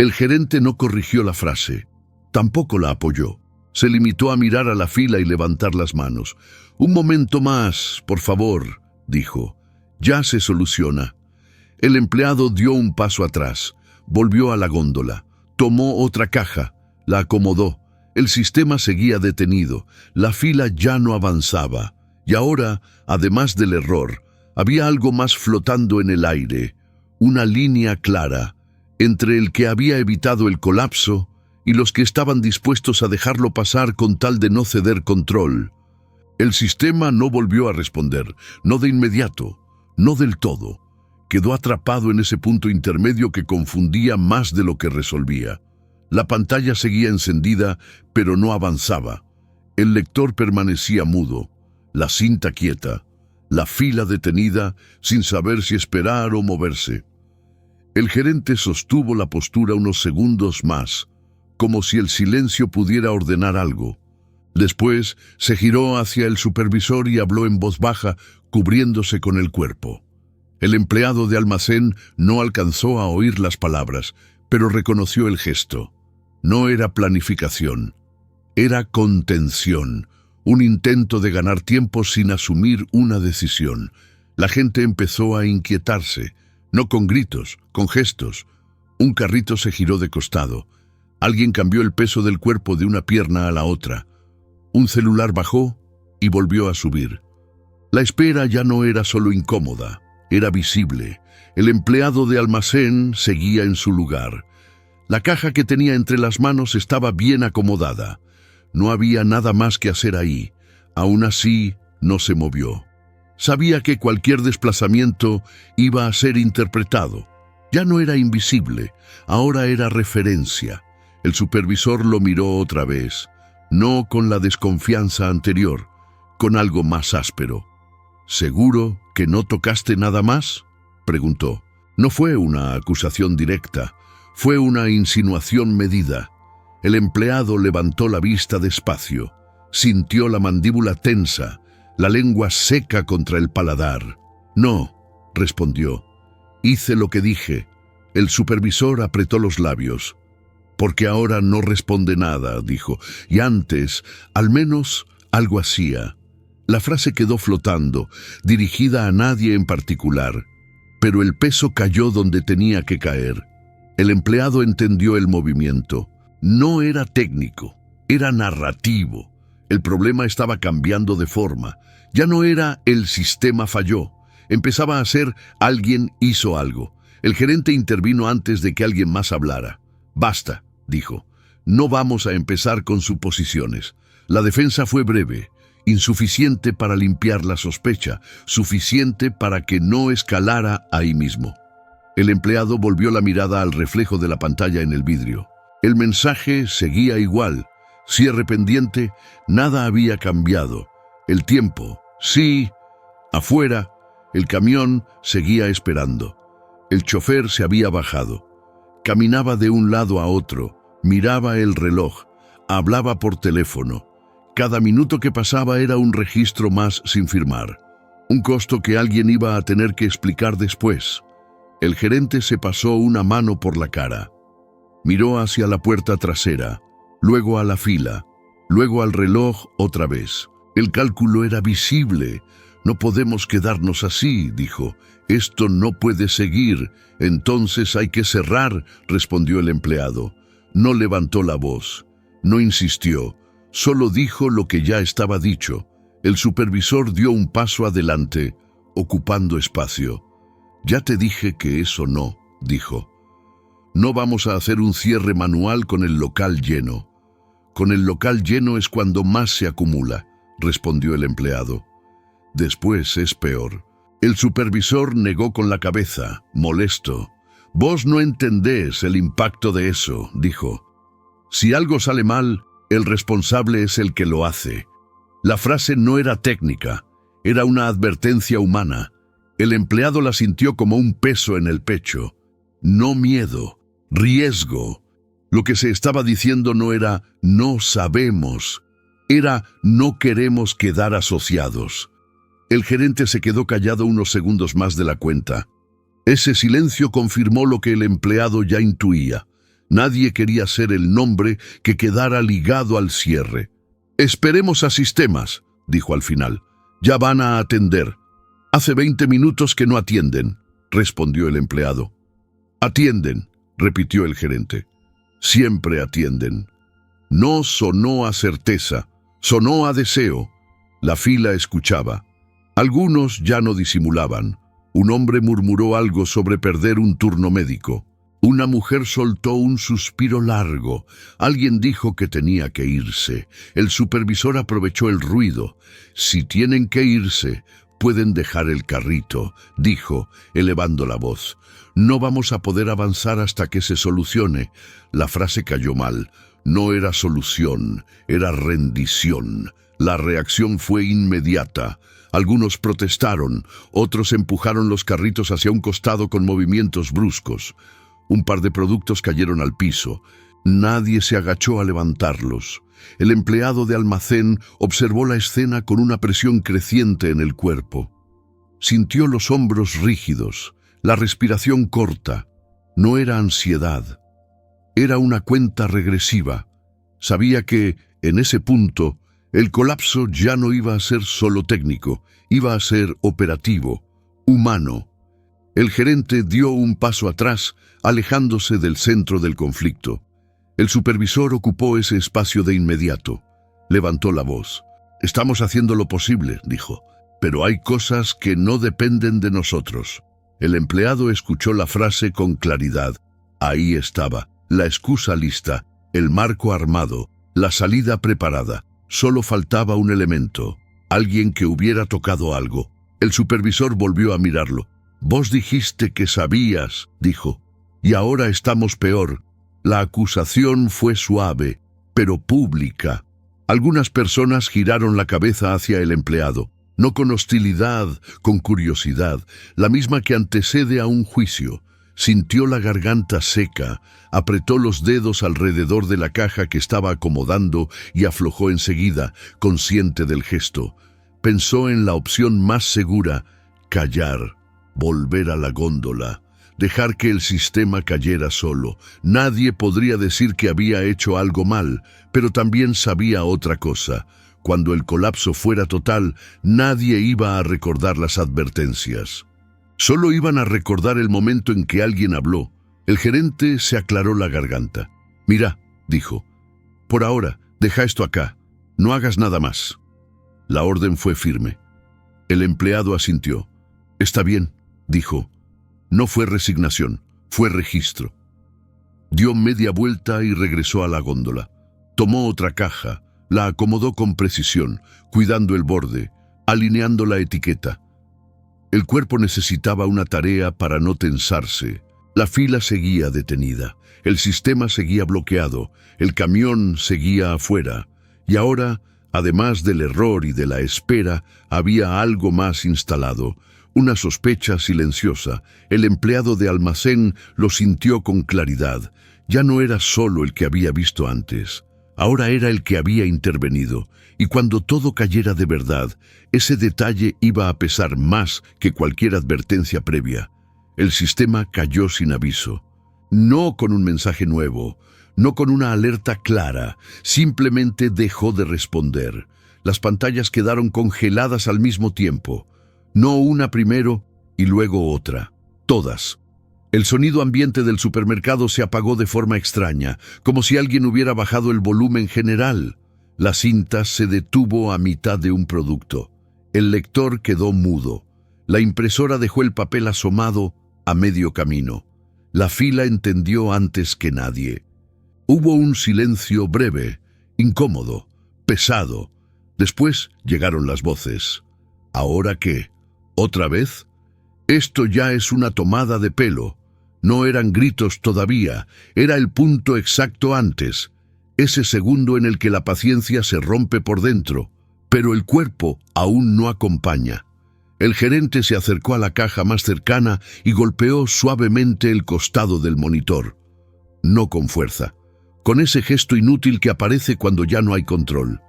El gerente no corrigió la frase, tampoco la apoyó. Se limitó a mirar a la fila y levantar las manos. Un momento más, por favor, dijo. Ya se soluciona. El empleado dio un paso atrás, volvió a la góndola, tomó otra caja, la acomodó. El sistema seguía detenido, la fila ya no avanzaba. Y ahora, además del error, había algo más flotando en el aire, una línea clara entre el que había evitado el colapso y los que estaban dispuestos a dejarlo pasar con tal de no ceder control. El sistema no volvió a responder, no de inmediato, no del todo. Quedó atrapado en ese punto intermedio que confundía más de lo que resolvía. La pantalla seguía encendida, pero no avanzaba. El lector permanecía mudo, la cinta quieta, la fila detenida, sin saber si esperar o moverse. El gerente sostuvo la postura unos segundos más, como si el silencio pudiera ordenar algo. Después se giró hacia el supervisor y habló en voz baja, cubriéndose con el cuerpo. El empleado de almacén no alcanzó a oír las palabras, pero reconoció el gesto. No era planificación, era contención, un intento de ganar tiempo sin asumir una decisión. La gente empezó a inquietarse, no con gritos, con gestos. Un carrito se giró de costado. Alguien cambió el peso del cuerpo de una pierna a la otra. Un celular bajó y volvió a subir. La espera ya no era solo incómoda, era visible. El empleado de almacén seguía en su lugar. La caja que tenía entre las manos estaba bien acomodada. No había nada más que hacer ahí. Aún así, no se movió. Sabía que cualquier desplazamiento iba a ser interpretado. Ya no era invisible, ahora era referencia. El supervisor lo miró otra vez, no con la desconfianza anterior, con algo más áspero. ¿Seguro que no tocaste nada más?, preguntó. No fue una acusación directa, fue una insinuación medida. El empleado levantó la vista despacio, sintió la mandíbula tensa, la lengua seca contra el paladar. No, respondió. Hice lo que dije. El supervisor apretó los labios. Porque ahora no responde nada, dijo, y antes, al menos, algo hacía. La frase quedó flotando, dirigida a nadie en particular, pero el peso cayó donde tenía que caer. El empleado entendió el movimiento. No era técnico, era narrativo. El problema estaba cambiando de forma. Ya no era el sistema falló. Empezaba a ser alguien hizo algo. El gerente intervino antes de que alguien más hablara. Basta, dijo. No vamos a empezar con suposiciones. La defensa fue breve, insuficiente para limpiar la sospecha, suficiente para que no escalara ahí mismo. El empleado volvió la mirada al reflejo de la pantalla en el vidrio. El mensaje seguía igual. Cierre pendiente, nada había cambiado. El tiempo, sí. Afuera, el camión seguía esperando. El chofer se había bajado. Caminaba de un lado a otro, miraba el reloj, hablaba por teléfono. Cada minuto que pasaba era un registro más sin firmar. Un costo que alguien iba a tener que explicar después. El gerente se pasó una mano por la cara. Miró hacia la puerta trasera, luego a la fila, luego al reloj otra vez. El cálculo era visible. No podemos quedarnos así, dijo. Esto no puede seguir. Entonces hay que cerrar, respondió el empleado. No levantó la voz, no insistió, solo dijo lo que ya estaba dicho. El supervisor dio un paso adelante, ocupando espacio. Ya te dije que eso no, dijo. No vamos a hacer un cierre manual con el local lleno. Con el local lleno es cuando más se acumula, respondió el empleado. Después es peor. El supervisor negó con la cabeza, molesto. Vos no entendés el impacto de eso, dijo. Si algo sale mal, el responsable es el que lo hace. La frase no era técnica, era una advertencia humana. El empleado la sintió como un peso en el pecho. No miedo, riesgo. Lo que se estaba diciendo no era no sabemos, era no queremos quedar asociados. El gerente se quedó callado unos segundos más de la cuenta. Ese silencio confirmó lo que el empleado ya intuía. Nadie quería ser el nombre que quedara ligado al cierre. Esperemos a sistemas, dijo al final. Ya van a atender. Hace 20 minutos que no atienden, respondió el empleado. Atienden, repitió el gerente. Siempre atienden. No sonó a certeza, sonó a deseo. La fila escuchaba. Algunos ya no disimulaban. Un hombre murmuró algo sobre perder un turno médico. Una mujer soltó un suspiro largo. Alguien dijo que tenía que irse. El supervisor aprovechó el ruido. Si tienen que irse, pueden dejar el carrito, dijo, elevando la voz. No vamos a poder avanzar hasta que se solucione. La frase cayó mal. No era solución, era rendición. La reacción fue inmediata. Algunos protestaron, otros empujaron los carritos hacia un costado con movimientos bruscos. Un par de productos cayeron al piso. Nadie se agachó a levantarlos. El empleado de almacén observó la escena con una presión creciente en el cuerpo. Sintió los hombros rígidos, la respiración corta. No era ansiedad, era una cuenta regresiva. Sabía que, en ese punto, el colapso ya no iba a ser solo técnico, iba a ser operativo, humano. El gerente dio un paso atrás, alejándose del centro del conflicto. El supervisor ocupó ese espacio de inmediato. Levantó la voz. Estamos haciendo lo posible, dijo, pero hay cosas que no dependen de nosotros. El empleado escuchó la frase con claridad. Ahí estaba, la excusa lista, el marco armado, la salida preparada. Solo faltaba un elemento, alguien que hubiera tocado algo. El supervisor volvió a mirarlo. Vos dijiste que sabías, dijo, y ahora estamos peor. La acusación fue suave, pero pública. Algunas personas giraron la cabeza hacia el empleado, no con hostilidad, con curiosidad, la misma que antecede a un juicio. Sintió la garganta seca, apretó los dedos alrededor de la caja que estaba acomodando y aflojó enseguida, consciente del gesto. Pensó en la opción más segura, callar, volver a la góndola, dejar que el sistema cayera solo. Nadie podría decir que había hecho algo mal, pero también sabía otra cosa. Cuando el colapso fuera total, nadie iba a recordar las advertencias. Solo iban a recordar el momento en que alguien habló. El gerente se aclaró la garganta. Mira, dijo, por ahora, deja esto acá. No hagas nada más. La orden fue firme. El empleado asintió. Está bien, dijo. No fue resignación, fue registro. Dio media vuelta y regresó a la góndola. Tomó otra caja, la acomodó con precisión, cuidando el borde, alineando la etiqueta. El cuerpo necesitaba una tarea para no tensarse. La fila seguía detenida, el sistema seguía bloqueado, el camión seguía afuera. Y ahora, además del error y de la espera, había algo más instalado. Una sospecha silenciosa. El empleado de almacén lo sintió con claridad. Ya no era solo el que había visto antes. Ahora era el que había intervenido. Y cuando todo cayera de verdad, ese detalle iba a pesar más que cualquier advertencia previa. El sistema cayó sin aviso. No con un mensaje nuevo, no con una alerta clara, simplemente dejó de responder. Las pantallas quedaron congeladas al mismo tiempo. No una primero y luego otra. Todas. El sonido ambiente del supermercado se apagó de forma extraña, como si alguien hubiera bajado el volumen general. La cinta se detuvo a mitad de un producto. El lector quedó mudo. La impresora dejó el papel asomado a medio camino. La fila entendió antes que nadie. Hubo un silencio breve, incómodo, pesado. Después llegaron las voces. ¿Ahora qué? ¿Otra vez? Esto ya es una tomada de pelo. No eran gritos todavía, era el punto exacto antes. Ese segundo en el que la paciencia se rompe por dentro, pero el cuerpo aún no acompaña. El gerente se acercó a la caja más cercana y golpeó suavemente el costado del monitor. No con fuerza, con ese gesto inútil que aparece cuando ya no hay control.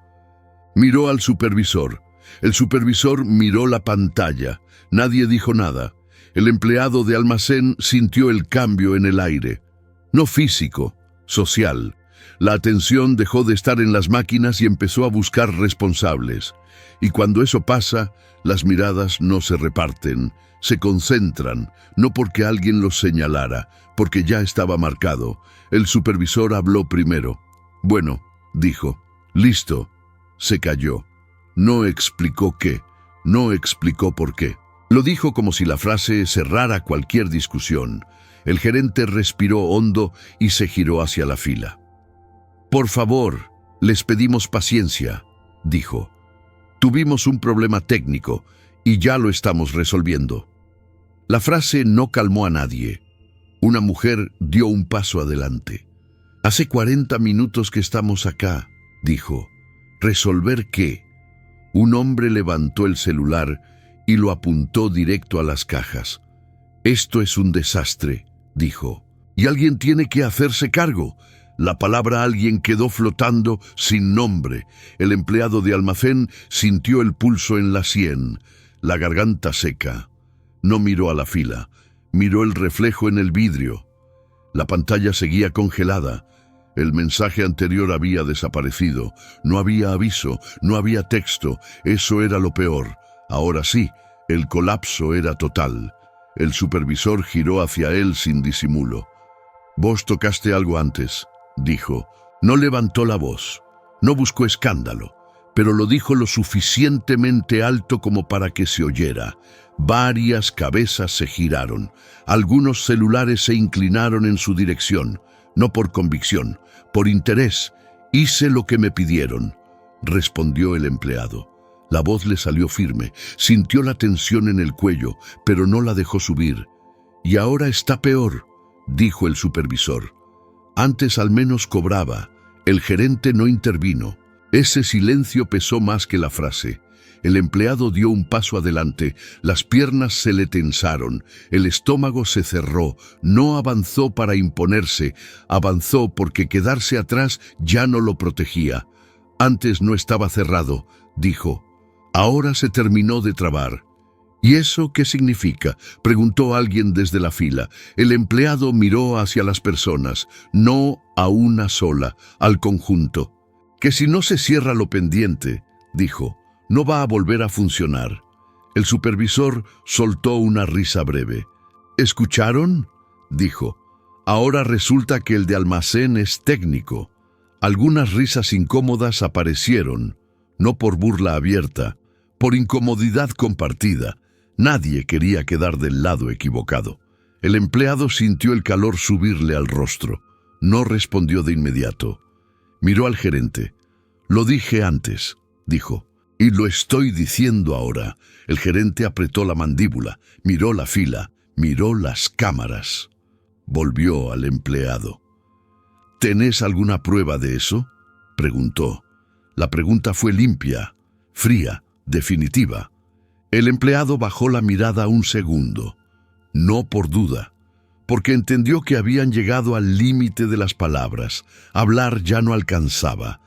Miró al supervisor. El supervisor miró la pantalla. Nadie dijo nada. El empleado de almacén sintió el cambio en el aire. No físico, social. La atención dejó de estar en las máquinas y empezó a buscar responsables. Y cuando eso pasa, las miradas no se reparten, se concentran, no porque alguien los señalara, porque ya estaba marcado. El supervisor habló primero. Bueno, dijo. Listo. Se calló. No explicó qué, no explicó por qué. Lo dijo como si la frase cerrara cualquier discusión. El gerente respiró hondo y se giró hacia la fila. Por favor, les pedimos paciencia, dijo. Tuvimos un problema técnico y ya lo estamos resolviendo. La frase no calmó a nadie. Una mujer dio un paso adelante. Hace 40 minutos que estamos acá, dijo. ¿Resolver qué? Un hombre levantó el celular y lo apuntó directo a las cajas. Esto es un desastre, dijo. Y alguien tiene que hacerse cargo. La palabra alguien quedó flotando sin nombre. El empleado de almacén sintió el pulso en la sien, la garganta seca. No miró a la fila, miró el reflejo en el vidrio. La pantalla seguía congelada. El mensaje anterior había desaparecido. No había aviso, no había texto. Eso era lo peor. Ahora sí, el colapso era total. El supervisor giró hacia él sin disimulo. «Vos tocaste algo antes», dijo. No levantó la voz, no buscó escándalo, pero lo dijo lo suficientemente alto como para que se oyera. Varias cabezas se giraron. Algunos celulares se inclinaron en su dirección. No por convicción, por interés. Hice lo que me pidieron, respondió el empleado. La voz le salió firme, sintió la tensión en el cuello, pero no la dejó subir. Y ahora está peor, dijo el supervisor. Antes al menos cobraba. El gerente no intervino. Ese silencio pesó más que la frase. El empleado dio un paso adelante, las piernas se le tensaron, el estómago se cerró, no avanzó para imponerse, avanzó porque quedarse atrás ya no lo protegía. Antes no estaba cerrado, dijo. Ahora se terminó de trabar. ¿Y eso qué significa?, preguntó alguien desde la fila. El empleado miró hacia las personas, no a una sola, al conjunto. Que si no se cierra lo pendiente, dijo, no va a volver a funcionar. El supervisor soltó una risa breve. ¿Escucharon?, dijo. Ahora resulta que el de almacén es técnico. Algunas risas incómodas aparecieron, no por burla abierta, por incomodidad compartida. Nadie quería quedar del lado equivocado. El empleado sintió el calor subirle al rostro. No respondió de inmediato. Miró al gerente. Lo dije antes, dijo. Y lo estoy diciendo ahora. El gerente apretó la mandíbula, miró la fila, miró las cámaras. Volvió al empleado. ¿Tenés alguna prueba de eso?, preguntó. La pregunta fue limpia, fría, definitiva. El empleado bajó la mirada un segundo. No por duda, porque entendió que habían llegado al límite de las palabras. Hablar ya no alcanzaba.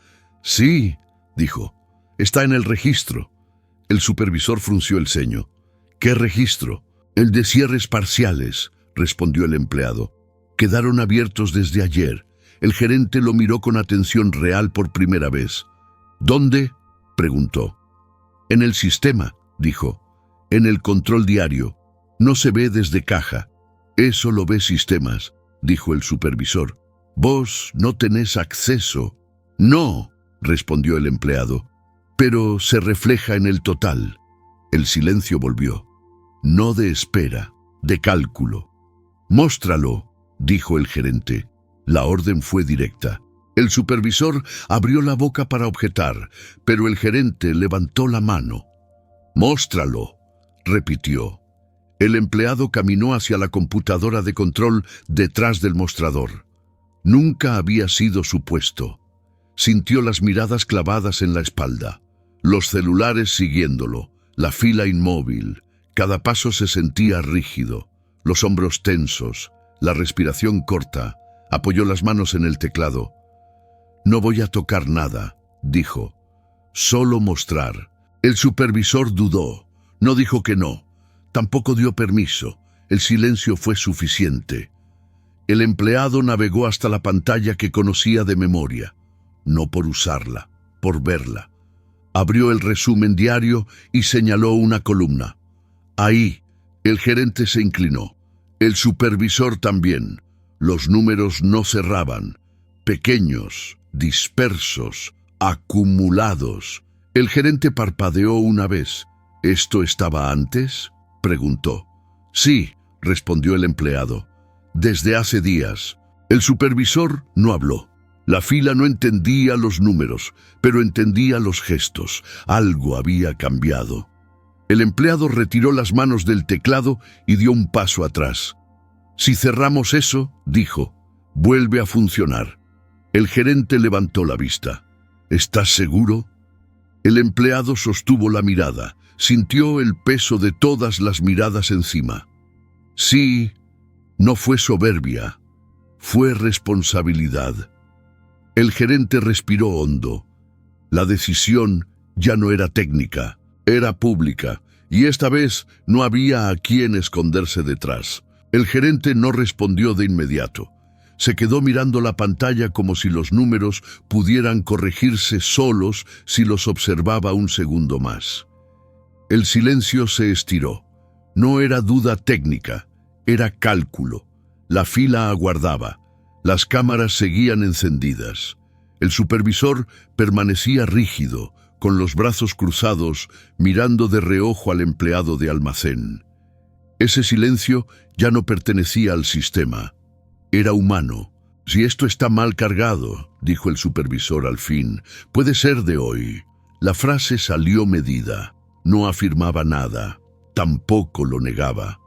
Sí, dijo. Está en el registro. El supervisor frunció el ceño. ¿Qué registro? El de cierres parciales, respondió el empleado. Quedaron abiertos desde ayer. El gerente lo miró con atención real por primera vez. ¿Dónde?, preguntó. En el sistema, dijo. En el control diario. No se ve desde caja. Eso lo ve sistemas, dijo el supervisor. Vos no tenés acceso. No, respondió el empleado. Pero se refleja en el total. El silencio volvió. No de espera, de cálculo. Móstralo, dijo el gerente. La orden fue directa. El supervisor abrió la boca para objetar, pero el gerente levantó la mano. Móstralo, repitió. El empleado caminó hacia la computadora de control detrás del mostrador. Nunca había sido su puesto. Sintió las miradas clavadas en la espalda, los celulares siguiéndolo, la fila inmóvil. Cada paso se sentía rígido, los hombros tensos, la respiración corta. Apoyó las manos en el teclado. No voy a tocar nada, dijo. Solo mostrar. El supervisor dudó. No dijo que no. Tampoco dio permiso. El silencio fue suficiente. El empleado navegó hasta la pantalla que conocía de memoria. No por usarla, por verla. Abrió el resumen diario y señaló una columna. Ahí, el gerente se inclinó. El supervisor también. Los números no cerraban. Pequeños, dispersos, acumulados. El gerente parpadeó una vez. ¿Esto estaba antes?, preguntó. Sí, respondió el empleado. Desde hace días. El supervisor no habló. La fila no entendía los números, pero entendía los gestos. Algo había cambiado. El empleado retiró las manos del teclado y dio un paso atrás. Si cerramos eso, dijo, vuelve a funcionar. El gerente levantó la vista. ¿Estás seguro? El empleado sostuvo la mirada. Sintió el peso de todas las miradas encima. Sí, no fue soberbia, fue responsabilidad. El gerente respiró hondo. La decisión ya no era técnica, era pública, y esta vez no había a quién esconderse detrás. El gerente no respondió de inmediato. Se quedó mirando la pantalla como si los números pudieran corregirse solos si los observaba un segundo más. El silencio se estiró. No era duda técnica, era cálculo. La fila aguardaba. Las cámaras seguían encendidas. El supervisor permanecía rígido, con los brazos cruzados, mirando de reojo al empleado de almacén. Ese silencio ya no pertenecía al sistema. Era humano. Si esto está mal cargado, dijo el supervisor al fin, puede ser de hoy. La frase salió medida. No afirmaba nada. Tampoco lo negaba.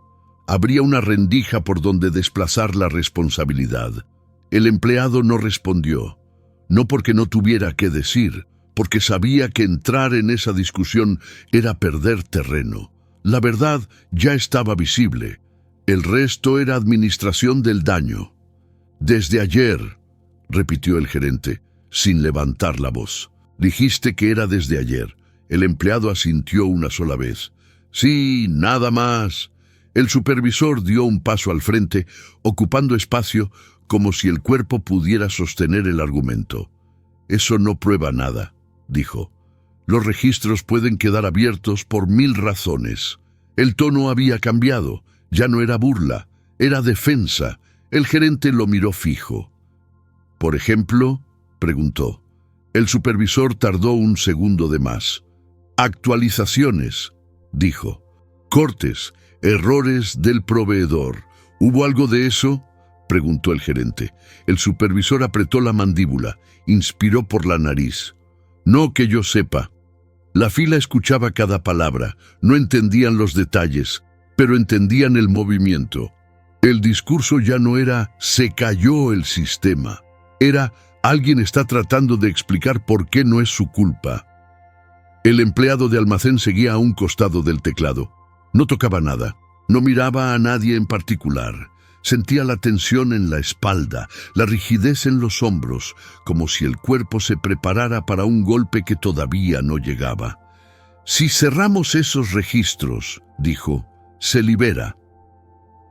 Habría una rendija por donde desplazar la responsabilidad. El empleado no respondió. No porque no tuviera qué decir, porque sabía que entrar en esa discusión era perder terreno. La verdad ya estaba visible. El resto era administración del daño. Desde ayer, repitió el gerente, sin levantar la voz. Dijiste que era desde ayer. El empleado asintió una sola vez. Sí, nada más. El supervisor dio un paso al frente, ocupando espacio como si el cuerpo pudiera sostener el argumento. Eso no prueba nada, dijo. Los registros pueden quedar abiertos por 1000 razones. El tono había cambiado. Ya no era burla, era defensa. El gerente lo miró fijo. ¿Por ejemplo?, preguntó. El supervisor tardó un segundo de más. Actualizaciones, dijo. Cortes, errores del proveedor. ¿Hubo algo de eso?, preguntó el gerente. El supervisor apretó la mandíbula, inspiró por la nariz. No que yo sepa. La fila escuchaba cada palabra, no entendían los detalles, pero entendían el movimiento. El discurso ya no era «se cayó el sistema». Era «alguien está tratando de explicar por qué no es su culpa». El empleado de almacén seguía a un costado del teclado. No tocaba nada, no miraba a nadie en particular. Sentía la tensión en la espalda, la rigidez en los hombros, como si el cuerpo se preparara para un golpe que todavía no llegaba. Si cerramos esos registros, dijo, se libera.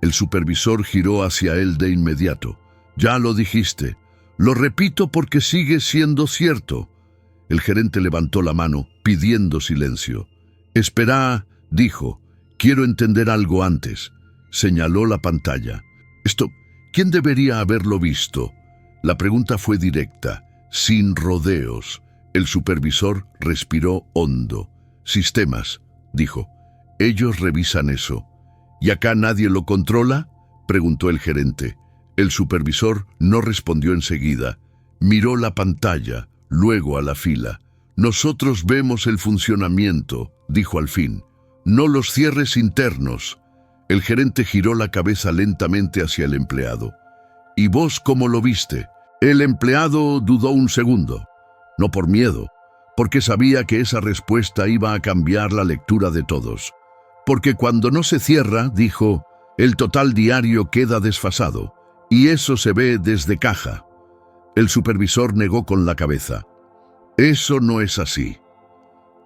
El supervisor giró hacia él de inmediato. Ya lo dijiste. Lo repito porque sigue siendo cierto. El gerente levantó la mano, pidiendo silencio. Espera, dijo, Quiero entender algo antes. Señaló la pantalla. Esto, ¿quién debería haberlo visto? La pregunta fue directa, sin rodeos. El supervisor respiró hondo. Sistemas, dijo. Ellos revisan eso. ¿Y acá nadie lo controla?, preguntó el gerente. El supervisor no respondió enseguida. Miró la pantalla, luego a la fila. Nosotros vemos el funcionamiento, dijo al fin. No los cierres internos. El gerente giró la cabeza lentamente hacia el empleado. ¿Y vos cómo lo viste? El empleado dudó un segundo. No por miedo, porque sabía que esa respuesta iba a cambiar la lectura de todos. Porque cuando no se cierra, dijo, el total diario queda desfasado, y eso se ve desde caja. El supervisor negó con la cabeza. Eso no es así.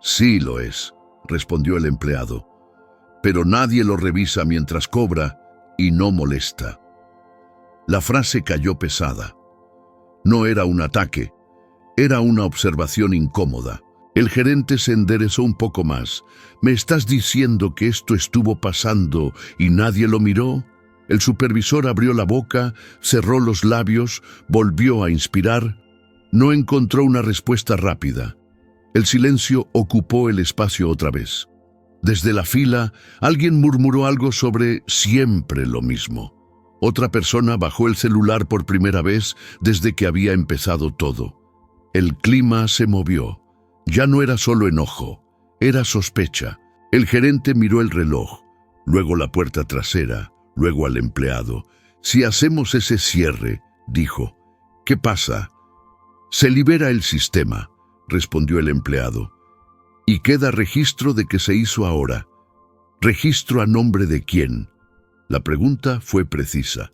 Sí lo es, respondió el empleado. Pero nadie lo revisa mientras cobra y no molesta. La frase cayó pesada. No era un ataque, era una observación incómoda. El gerente se enderezó un poco más. ¿Me estás diciendo que esto estuvo pasando y nadie lo miró? El supervisor abrió la boca, cerró los labios, volvió a inspirar. No encontró una respuesta rápida. El silencio ocupó el espacio otra vez. Desde la fila, alguien murmuró algo sobre siempre lo mismo. Otra persona bajó el celular por primera vez desde que había empezado todo. El clima se movió. Ya no era solo enojo, era sospecha. El gerente miró el reloj, luego la puerta trasera, luego al empleado. Si hacemos ese cierre, dijo. ¿Qué pasa? Se libera el sistema, respondió el empleado. Y queda registro de que se hizo ahora. ¿Registro a nombre de quién? La pregunta fue precisa.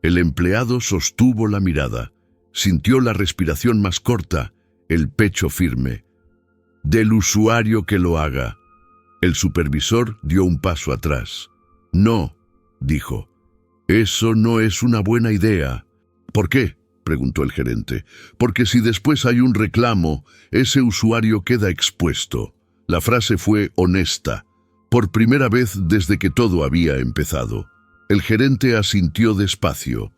El empleado sostuvo la mirada, sintió la respiración más corta, el pecho firme. Del usuario que lo haga. El supervisor dio un paso atrás. No, dijo. Eso no es una buena idea. ¿Por qué?, preguntó el gerente. Porque si después hay un reclamo, ese usuario queda expuesto. La frase fue honesta, por primera vez desde que todo había empezado. El gerente asintió despacio.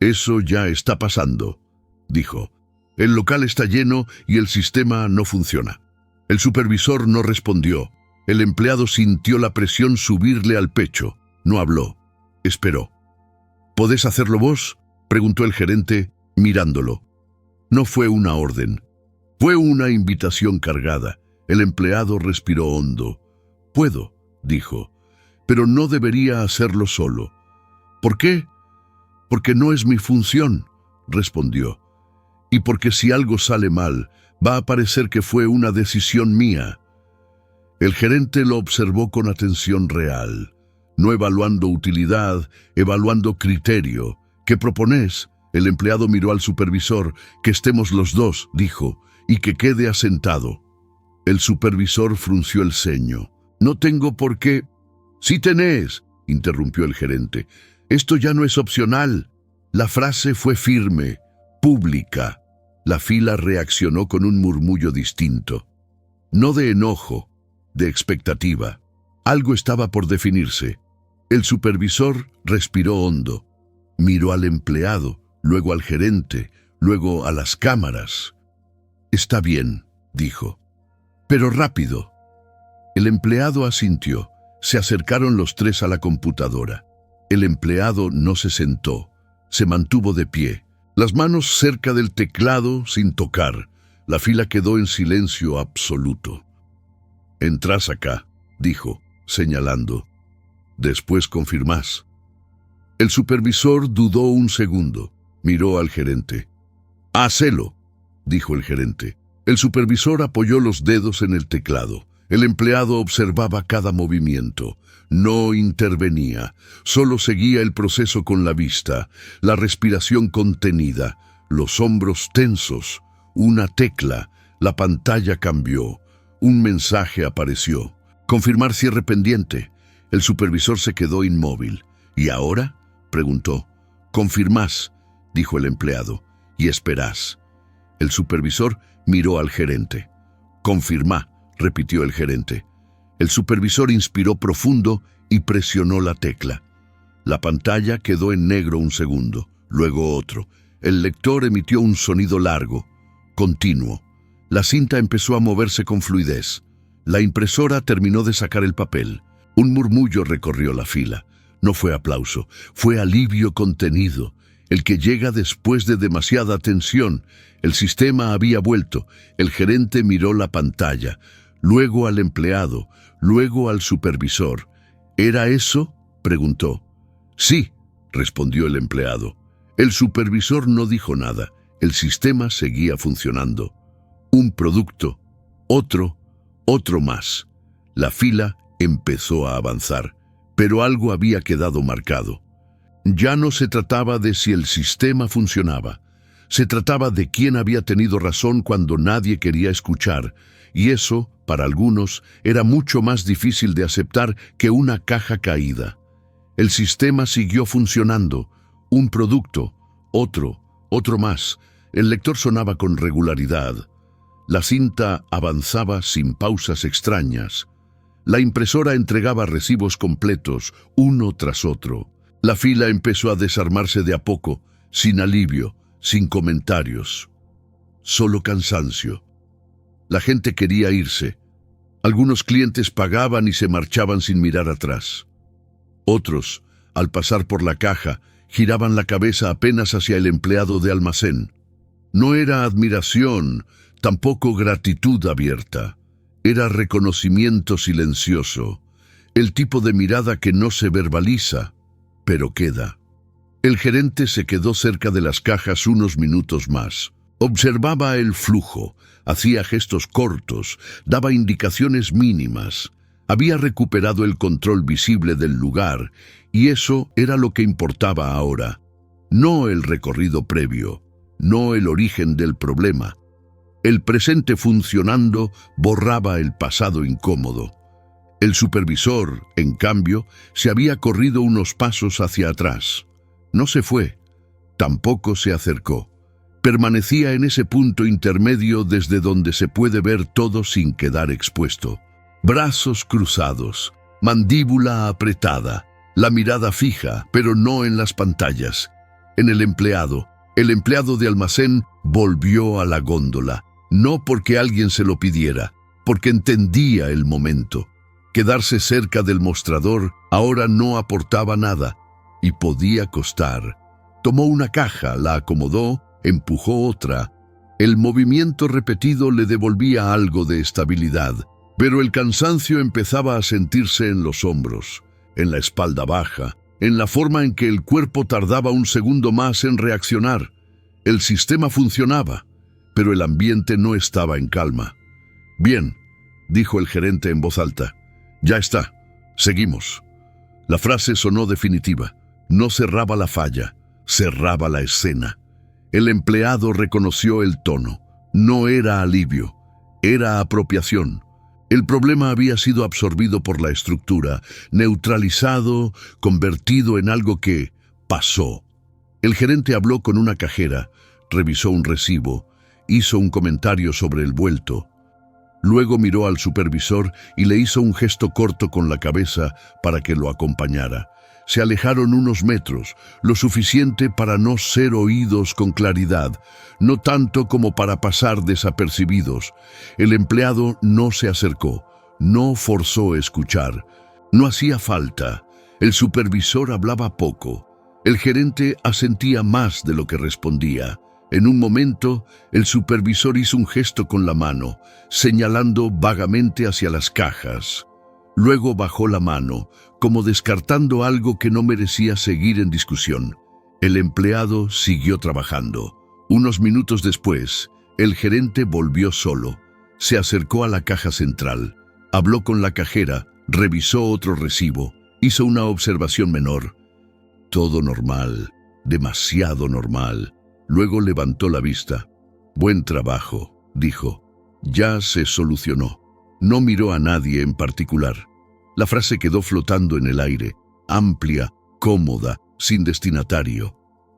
Eso ya está pasando, dijo. El local está lleno y el sistema no funciona. El supervisor no respondió. El empleado sintió la presión subirle al pecho. No habló. Esperó. ¿Podés hacerlo vos?, preguntó el gerente, mirándolo. No fue una orden. Fue una invitación cargada. El empleado respiró hondo. Puedo, dijo, pero no debería hacerlo solo. ¿Por qué? Porque no es mi función, respondió. Y porque si algo sale mal, va a parecer que fue una decisión mía. El gerente lo observó con atención real, no evaluando utilidad, evaluando criterio. ¿Qué proponés? El empleado miró al supervisor. Que estemos los dos, dijo, y que quede asentado. El supervisor frunció el ceño. No tengo por qué. Sí tenés, interrumpió el gerente. Esto ya no es opcional. La frase fue firme, pública. La fila reaccionó con un murmullo distinto. No de enojo, de expectativa. Algo estaba por definirse. El supervisor respiró hondo. Miró al empleado, luego al gerente, luego a las cámaras. Está bien, dijo. Pero rápido. El empleado asintió. Se acercaron los tres a la computadora. El empleado no se sentó. Se mantuvo de pie, las manos cerca del teclado sin tocar. La fila quedó en silencio absoluto. Entrás acá, dijo, señalando. Después confirmás. El supervisor dudó un segundo. Miró al gerente. Hacelo, dijo el gerente. El supervisor apoyó los dedos en el teclado. El empleado observaba cada movimiento. No intervenía. Solo seguía el proceso con la vista, la respiración contenida, los hombros tensos. Una tecla. La pantalla cambió. Un mensaje apareció. Confirmar cierre pendiente. El supervisor se quedó inmóvil. ¿Y ahora?, preguntó. Confirmás, dijo el empleado, y esperás. El supervisor miró al gerente. Confirmá, repitió el gerente. El supervisor inspiró profundo y presionó la tecla. La pantalla quedó en negro un segundo, luego otro. El lector emitió un sonido largo, continuo. La cinta empezó a moverse con fluidez. La impresora terminó de sacar el papel. Un murmullo recorrió la fila. No fue aplauso, fue alivio contenido, el que llega después de demasiada tensión. El sistema había vuelto. El gerente miró la pantalla, luego al empleado, luego al supervisor. ¿Era eso?, preguntó. Sí, respondió el empleado. El supervisor no dijo nada. El sistema seguía funcionando. Un producto, otro más. La fila empezó a avanzar, pero algo había quedado marcado. Ya no se trataba de si el sistema funcionaba. Se trataba de quién había tenido razón cuando nadie quería escuchar, y eso, para algunos, era mucho más difícil de aceptar que una caja caída. El sistema siguió funcionando. Un producto, otro más. El lector sonaba con regularidad. La cinta avanzaba sin pausas extrañas. La impresora entregaba recibos completos, uno tras otro. La fila empezó a desarmarse de a poco, sin alivio, sin comentarios. Solo cansancio. La gente quería irse. Algunos clientes pagaban y se marchaban sin mirar atrás. Otros, al pasar por la caja, giraban la cabeza apenas hacia el empleado de almacén. No era admiración, tampoco gratitud abierta. Era reconocimiento silencioso, el tipo de mirada que no se verbaliza, pero queda. El gerente se quedó cerca de las cajas unos minutos más. Observaba el flujo, hacía gestos cortos, daba indicaciones mínimas. Había recuperado el control visible del lugar, y eso era lo que importaba ahora. No el recorrido previo, no el origen del problema. El presente funcionando borraba el pasado incómodo. El supervisor, en cambio, se había corrido unos pasos hacia atrás. No se fue, tampoco se acercó. Permanecía en ese punto intermedio desde donde se puede ver todo sin quedar expuesto. Brazos cruzados, mandíbula apretada, la mirada fija, pero no en las pantallas. En el empleado de almacén volvió a la góndola, no porque alguien se lo pidiera, porque entendía el momento. Quedarse cerca del mostrador ahora no aportaba nada, y podía costar. Tomó una caja, la acomodó, empujó otra. El movimiento repetido le devolvía algo de estabilidad, pero el cansancio empezaba a sentirse en los hombros, en la espalda baja, en la forma en que el cuerpo tardaba un segundo más en reaccionar. El sistema funcionaba, pero el ambiente no estaba en calma. «Bien», dijo el gerente en voz alta. «Ya está. Seguimos». La frase sonó definitiva. No cerraba la falla, cerraba la escena. El empleado reconoció el tono. No era alivio, era apropiación. El problema había sido absorbido por la estructura, neutralizado, convertido en algo que pasó. El gerente habló con una cajera, revisó un recibo, hizo un comentario sobre el vuelto. Luego miró al supervisor y le hizo un gesto corto con la cabeza para que lo acompañara. Se alejaron unos metros, lo suficiente para no ser oídos con claridad, no tanto como para pasar desapercibidos. El empleado no se acercó, no forzó a escuchar. No hacía falta. El supervisor hablaba poco. El gerente asentía más de lo que respondía. En un momento, el supervisor hizo un gesto con la mano, señalando vagamente hacia las cajas. Luego bajó la mano, como descartando algo que no merecía seguir en discusión. El empleado siguió trabajando. Unos minutos después, el gerente volvió solo. Se acercó a la caja central, habló con la cajera, revisó otro recibo, hizo una observación menor. Todo normal, demasiado normal. Luego levantó la vista. «Buen trabajo», dijo. «Ya se solucionó». No miró a nadie en particular. La frase quedó flotando en el aire, amplia, cómoda, sin destinatario.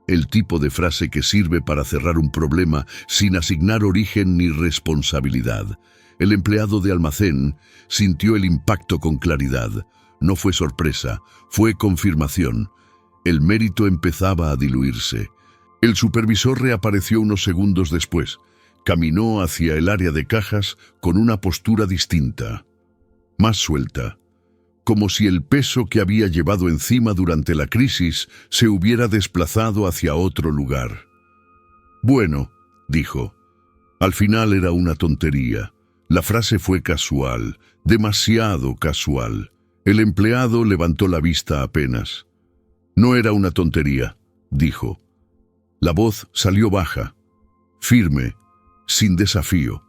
el tipo de frase que sirve para cerrar un problema sin asignar origen ni responsabilidad. El empleado de almacén sintió el impacto con claridad. No fue sorpresa, fue confirmación. El mérito empezaba a diluirse. El supervisor reapareció unos segundos después. Caminó hacia el área de cajas con una postura distinta, más suelta, como si el peso que había llevado encima durante la crisis se hubiera desplazado hacia otro lugar. «Bueno», dijo, al final era una tontería. La frase fue casual, demasiado casual. El empleado levantó la vista apenas. «No era una tontería», dijo. La voz salió baja, firme, sin desafío.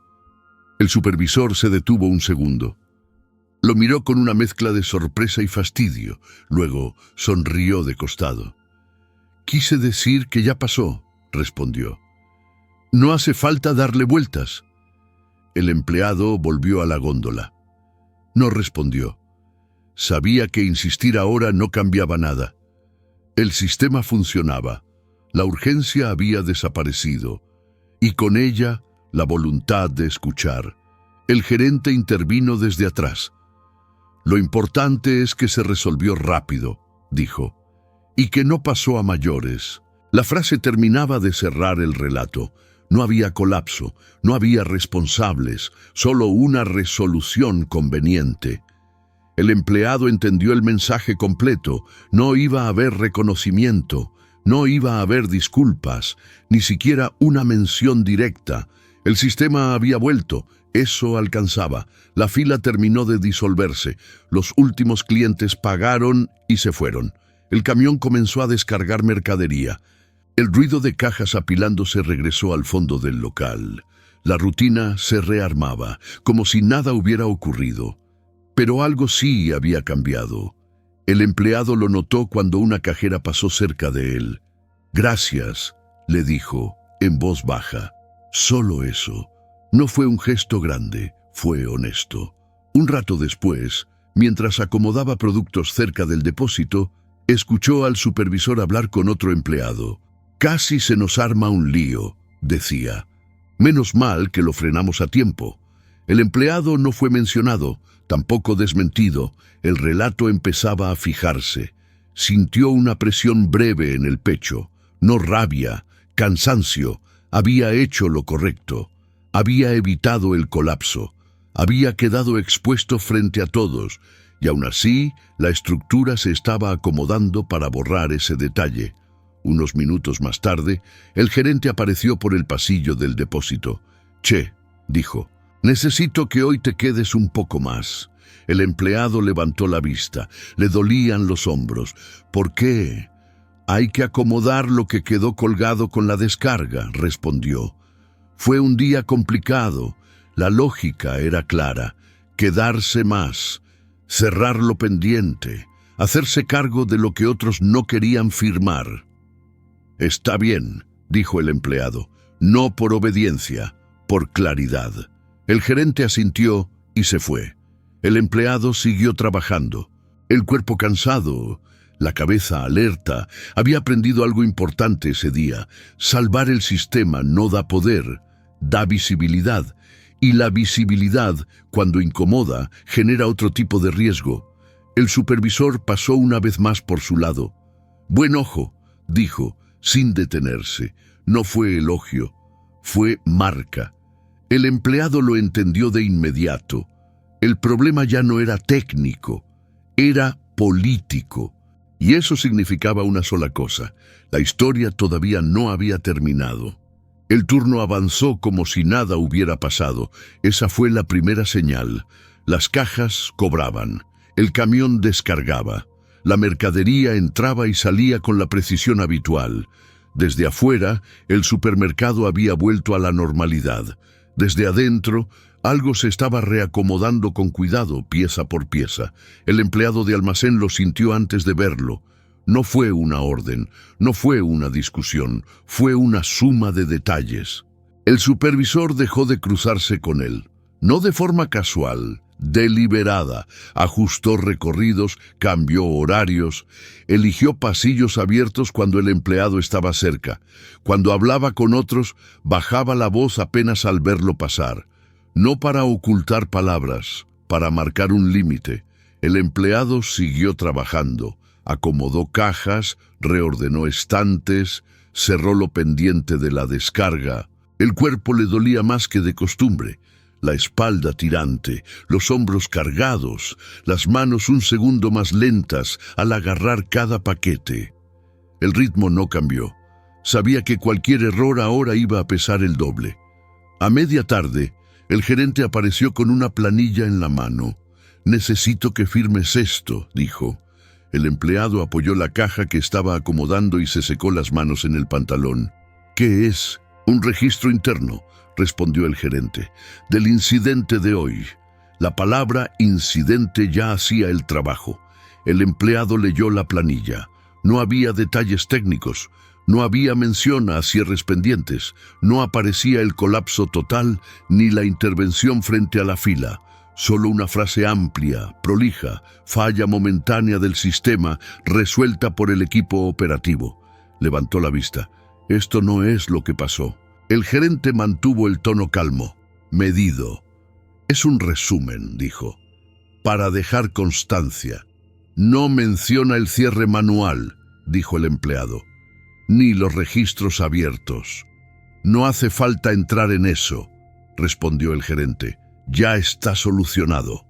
El supervisor se detuvo un segundo. Lo miró con una mezcla de sorpresa y fastidio. Luego sonrió de costado. «Quise decir que ya pasó», respondió. «No hace falta darle vueltas». El empleado volvió a la góndola. No respondió. Sabía que insistir ahora no cambiaba nada. El sistema funcionaba. La urgencia había desaparecido. Y con ella, la voluntad de escuchar. El gerente intervino desde atrás. «Lo importante es que se resolvió rápido», dijo, «y que no pasó a mayores». La frase terminaba de cerrar el relato. No había colapso, no había responsables, solo una resolución conveniente. El empleado entendió el mensaje completo. No iba a haber reconocimiento, no iba a haber disculpas, ni siquiera una mención directa. El sistema había vuelto. Eso alcanzaba. La fila terminó de disolverse. Los últimos clientes pagaron y se fueron. El camión comenzó a descargar mercadería. El ruido de cajas apilándose regresó al fondo del local. La rutina se rearmaba, como si nada hubiera ocurrido. Pero algo sí había cambiado. El empleado lo notó cuando una cajera pasó cerca de él. «Gracias», le dijo, en voz baja. Solo eso. No fue un gesto grande, fue honesto. Un rato después, mientras acomodaba productos cerca del depósito, escuchó al supervisor hablar con otro empleado. «Casi se nos arma un lío», decía. «Menos mal que lo frenamos a tiempo». El empleado no fue mencionado, tampoco desmentido. El relato empezaba a fijarse. Sintió una presión breve en el pecho. No rabia, cansancio. Había hecho lo correcto. Había evitado el colapso. Había quedado expuesto frente a todos. Y aún así, la estructura se estaba acomodando para borrar ese detalle. Unos minutos más tarde, el gerente apareció por el pasillo del depósito. «Che», dijo, «necesito que hoy te quedes un poco más». El empleado levantó la vista. Le dolían los hombros. «¿Por qué?» «Hay que acomodar lo que quedó colgado con la descarga», respondió. Fue un día complicado. La lógica era clara. Quedarse más, cerrar lo pendiente, hacerse cargo de lo que otros no querían firmar. «Está bien», dijo el empleado, «no por obediencia, por claridad». El gerente asintió y se fue. El empleado siguió trabajando. El cuerpo cansado, la cabeza alerta. Había aprendido algo importante ese día. Salvar el sistema no da poder, da visibilidad. Y la visibilidad, cuando incomoda, genera otro tipo de riesgo. El supervisor pasó una vez más por su lado. «Buen ojo», dijo, sin detenerse. No fue elogio, fue marca. El empleado lo entendió de inmediato. El problema ya no era técnico, era político. Y eso significaba una sola cosa: la historia todavía no había terminado. El turno avanzó como si nada hubiera pasado. Esa fue la primera señal. Las cajas cobraban, el camión descargaba. La mercadería entraba y salía con la precisión habitual. Desde afuera, el supermercado había vuelto a la normalidad. Desde adentro, algo se estaba reacomodando con cuidado, pieza por pieza. El empleado de almacén lo sintió antes de verlo. No fue una orden, no fue una discusión, fue una suma de detalles. El supervisor dejó de cruzarse con él. No de forma casual, deliberada. Ajustó recorridos, cambió horarios, eligió pasillos abiertos cuando el empleado estaba cerca. Cuando hablaba con otros, bajaba la voz apenas al verlo pasar. No para ocultar palabras, para marcar un límite. El empleado siguió trabajando, acomodó cajas, reordenó estantes, cerró lo pendiente de la descarga. El cuerpo le dolía más que de costumbre, la espalda tirante, los hombros cargados, las manos un segundo más lentas al agarrar cada paquete. El ritmo no cambió. Sabía que cualquier error ahora iba a pesar el doble. A media tarde, el gerente apareció con una planilla en la mano. «Necesito que firmes esto», dijo. El empleado apoyó la caja que estaba acomodando y se secó las manos en el pantalón. «¿Qué es?» «Un registro interno», respondió el gerente, «del incidente de hoy». La palabra incidente ya hacía el trabajo. El empleado leyó la planilla. No había detalles técnicos, no había mención a cierres pendientes, no aparecía el colapso total ni la intervención frente a la fila. Solo una frase amplia, prolija, falla momentánea del sistema, resuelta por el equipo operativo. Levantó la vista. Esto no es lo que pasó. El gerente mantuvo el tono calmo, medido. «Es un resumen», dijo, «para dejar constancia». «No menciona el cierre manual», dijo el empleado, «ni los registros abiertos». «No hace falta entrar en eso», respondió el gerente. «Ya está solucionado».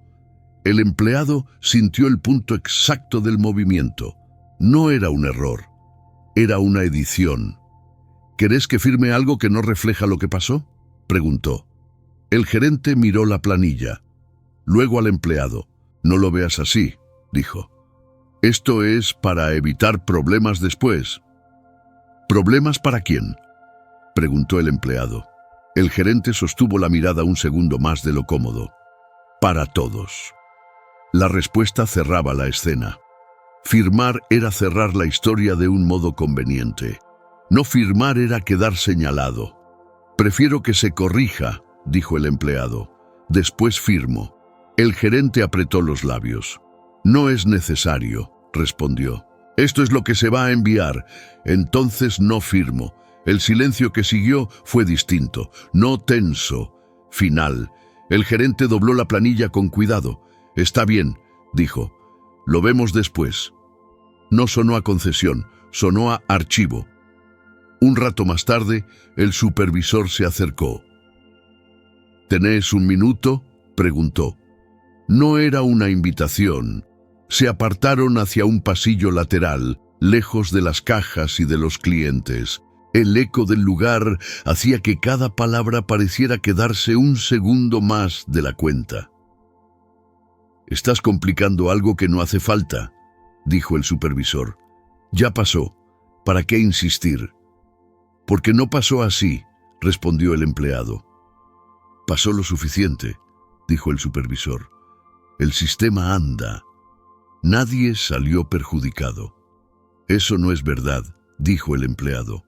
El empleado sintió el punto exacto del movimiento. No era un error, era una edición. «¿Querés que firme algo que no refleja lo que pasó?», preguntó. El gerente miró la planilla. Luego al empleado. «No lo veas así», dijo. «Esto es para evitar problemas después». «¿Problemas para quién?», preguntó el empleado. El gerente sostuvo la mirada un segundo más de lo cómodo. «Para todos». La respuesta cerraba la escena. Firmar era cerrar la historia de un modo conveniente. No firmar era quedar señalado. «Prefiero que se corrija», dijo el empleado. «Después firmo». El gerente apretó los labios. «No es necesario», respondió. «Esto es lo que se va a enviar. Entonces no firmo». El silencio que siguió fue distinto, no tenso. Final. El gerente dobló la planilla con cuidado. «Está bien», dijo. «Lo vemos después». No sonó a concesión, sonó a archivo. Un rato más tarde, el supervisor se acercó. «¿Tenés un minuto?», preguntó. No era una invitación. Se apartaron hacia un pasillo lateral, lejos de las cajas y de los clientes. El eco del lugar hacía que cada palabra pareciera quedarse un segundo más de la cuenta. «Estás complicando algo que no hace falta», dijo el supervisor. «Ya pasó. ¿Para qué insistir?» «Porque no pasó así», respondió el empleado. «Pasó lo suficiente», dijo el supervisor. «El sistema anda. Nadie salió perjudicado». «Eso no es verdad», dijo el empleado.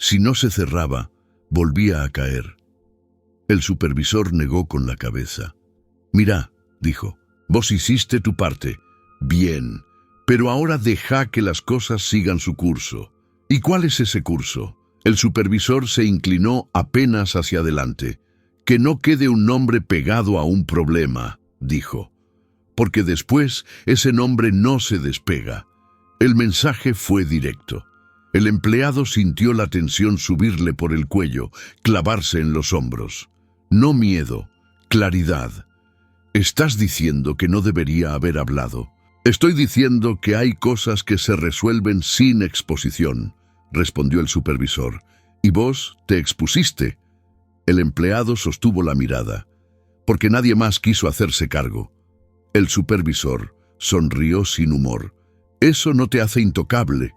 «Si no se cerraba, volvía a caer». El supervisor negó con la cabeza. «Mira», dijo, «vos hiciste tu parte. Bien, pero ahora deja que las cosas sigan su curso». «¿Y cuál es ese curso?». El supervisor se inclinó apenas hacia adelante. «Que no quede un nombre pegado a un problema», dijo, «porque después ese nombre no se despega». El mensaje fue directo. El empleado sintió la tensión subirle por el cuello, clavarse en los hombros. No miedo, claridad. «Estás diciendo que no debería haber hablado». «Estoy diciendo que hay cosas que se resuelven sin exposición», respondió el supervisor. «Y vos te expusiste». El empleado sostuvo la mirada, porque nadie más quiso hacerse cargo. El supervisor sonrió sin humor. «Eso no te hace intocable».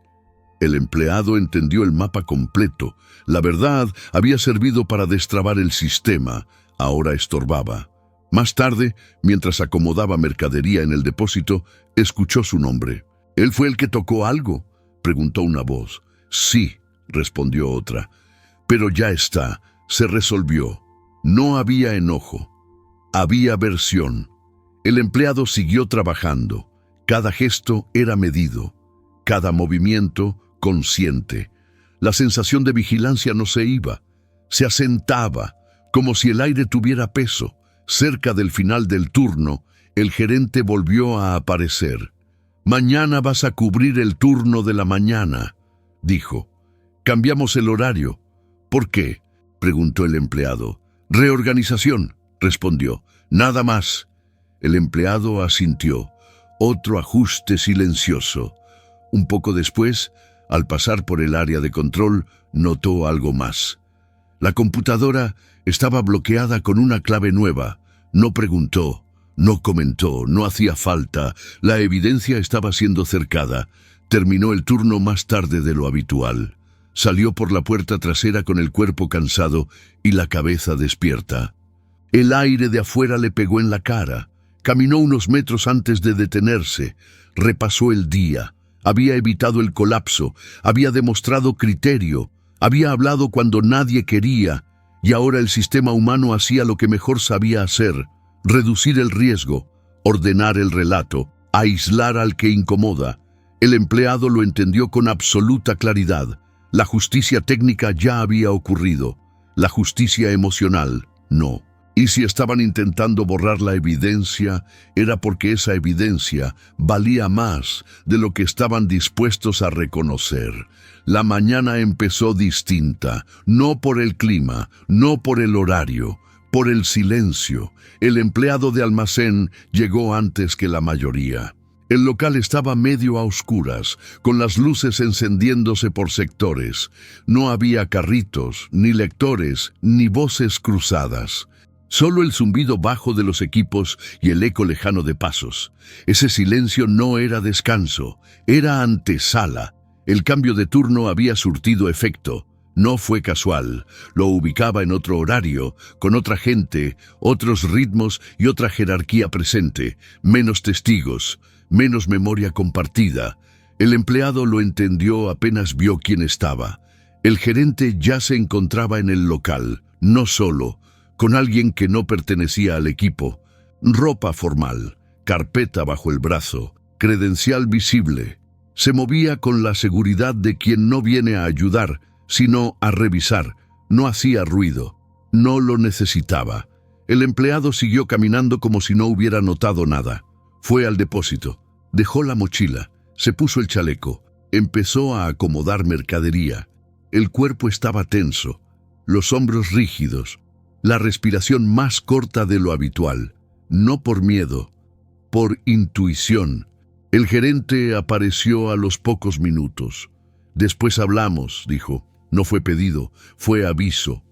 El empleado entendió el mapa completo. La verdad había servido para destrabar el sistema, ahora estorbaba. Más tarde, mientras acomodaba mercadería en el depósito, escuchó su nombre. «¿Él fue el que tocó algo?», preguntó una voz. «Sí», respondió otra. «Pero ya está, se resolvió». No había enojo, había aversión. El empleado siguió trabajando. Cada gesto era medido, cada movimiento consciente. La sensación de vigilancia no se iba, se asentaba, como si el aire tuviera peso. Cerca del final del turno, el gerente volvió a aparecer. «Mañana vas a cubrir el turno de la mañana», dijo. «Cambiamos el horario». «¿Por qué?», preguntó el empleado. «Reorganización», respondió. «Nada más». El empleado asintió. Otro ajuste silencioso. Un poco después, al pasar por el área de control, notó algo más. La computadora estaba bloqueada con una clave nueva. No preguntó, no comentó, no hacía falta. La evidencia estaba siendo cercada. Terminó el turno más tarde de lo habitual. Salió por la puerta trasera con el cuerpo cansado y la cabeza despierta. El aire de afuera le pegó en la cara. Caminó unos metros antes de detenerse. Repasó el día. Había evitado el colapso. Había demostrado criterio. Había hablado cuando nadie quería. Y ahora el sistema humano hacía lo que mejor sabía hacer: reducir el riesgo, ordenar el relato, aislar al que incomoda. El empleado lo entendió con absoluta claridad. La justicia técnica ya había ocurrido. La justicia emocional, no. Y si estaban intentando borrar la evidencia, era porque esa evidencia valía más de lo que estaban dispuestos a reconocer. La mañana empezó distinta, no por el clima, no por el horario, por el silencio. El empleado de almacén llegó antes que la mayoría. El local estaba medio a oscuras, con las luces encendiéndose por sectores. No había carritos, ni lectores, ni voces cruzadas. Solo el zumbido bajo de los equipos y el eco lejano de pasos. Ese silencio no era descanso, era antesala. El cambio de turno había surtido efecto. No fue casual. Lo ubicaba en otro horario, con otra gente, otros ritmos y otra jerarquía presente. Menos testigos, menos memoria compartida. El empleado lo entendió apenas vio quién estaba. El gerente ya se encontraba en el local, no solo, con alguien que no pertenecía al equipo. Ropa formal, carpeta bajo el brazo, credencial visible. Se movía con la seguridad de quien no viene a ayudar, sino a revisar. No hacía ruido. No lo necesitaba. El empleado siguió caminando como si no hubiera notado nada. Fue al depósito. Dejó la mochila. Se puso el chaleco. Empezó a acomodar mercadería. El cuerpo estaba tenso. Los hombros rígidos. La respiración más corta de lo habitual. No por miedo, por intuición. El gerente apareció a los pocos minutos. «Después hablamos», dijo. No fue pedido, fue aviso.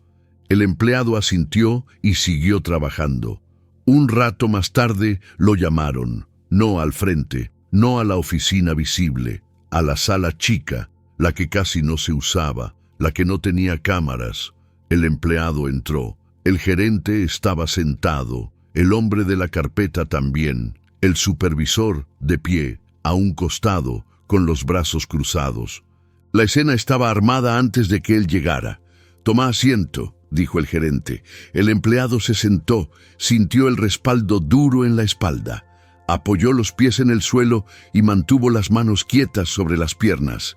El empleado asintió y siguió trabajando. Un rato más tarde lo llamaron. No al frente, no a la oficina visible, a la sala chica, la que casi no se usaba, la que no tenía cámaras. El empleado entró. El gerente estaba sentado, el hombre de la carpeta también, el supervisor de pie, a un costado, con los brazos cruzados. La escena estaba armada antes de que él llegara. «Toma asiento», dijo el gerente. El empleado se sentó, sintió el respaldo duro en la espalda. Apoyó los pies en el suelo y mantuvo las manos quietas sobre las piernas.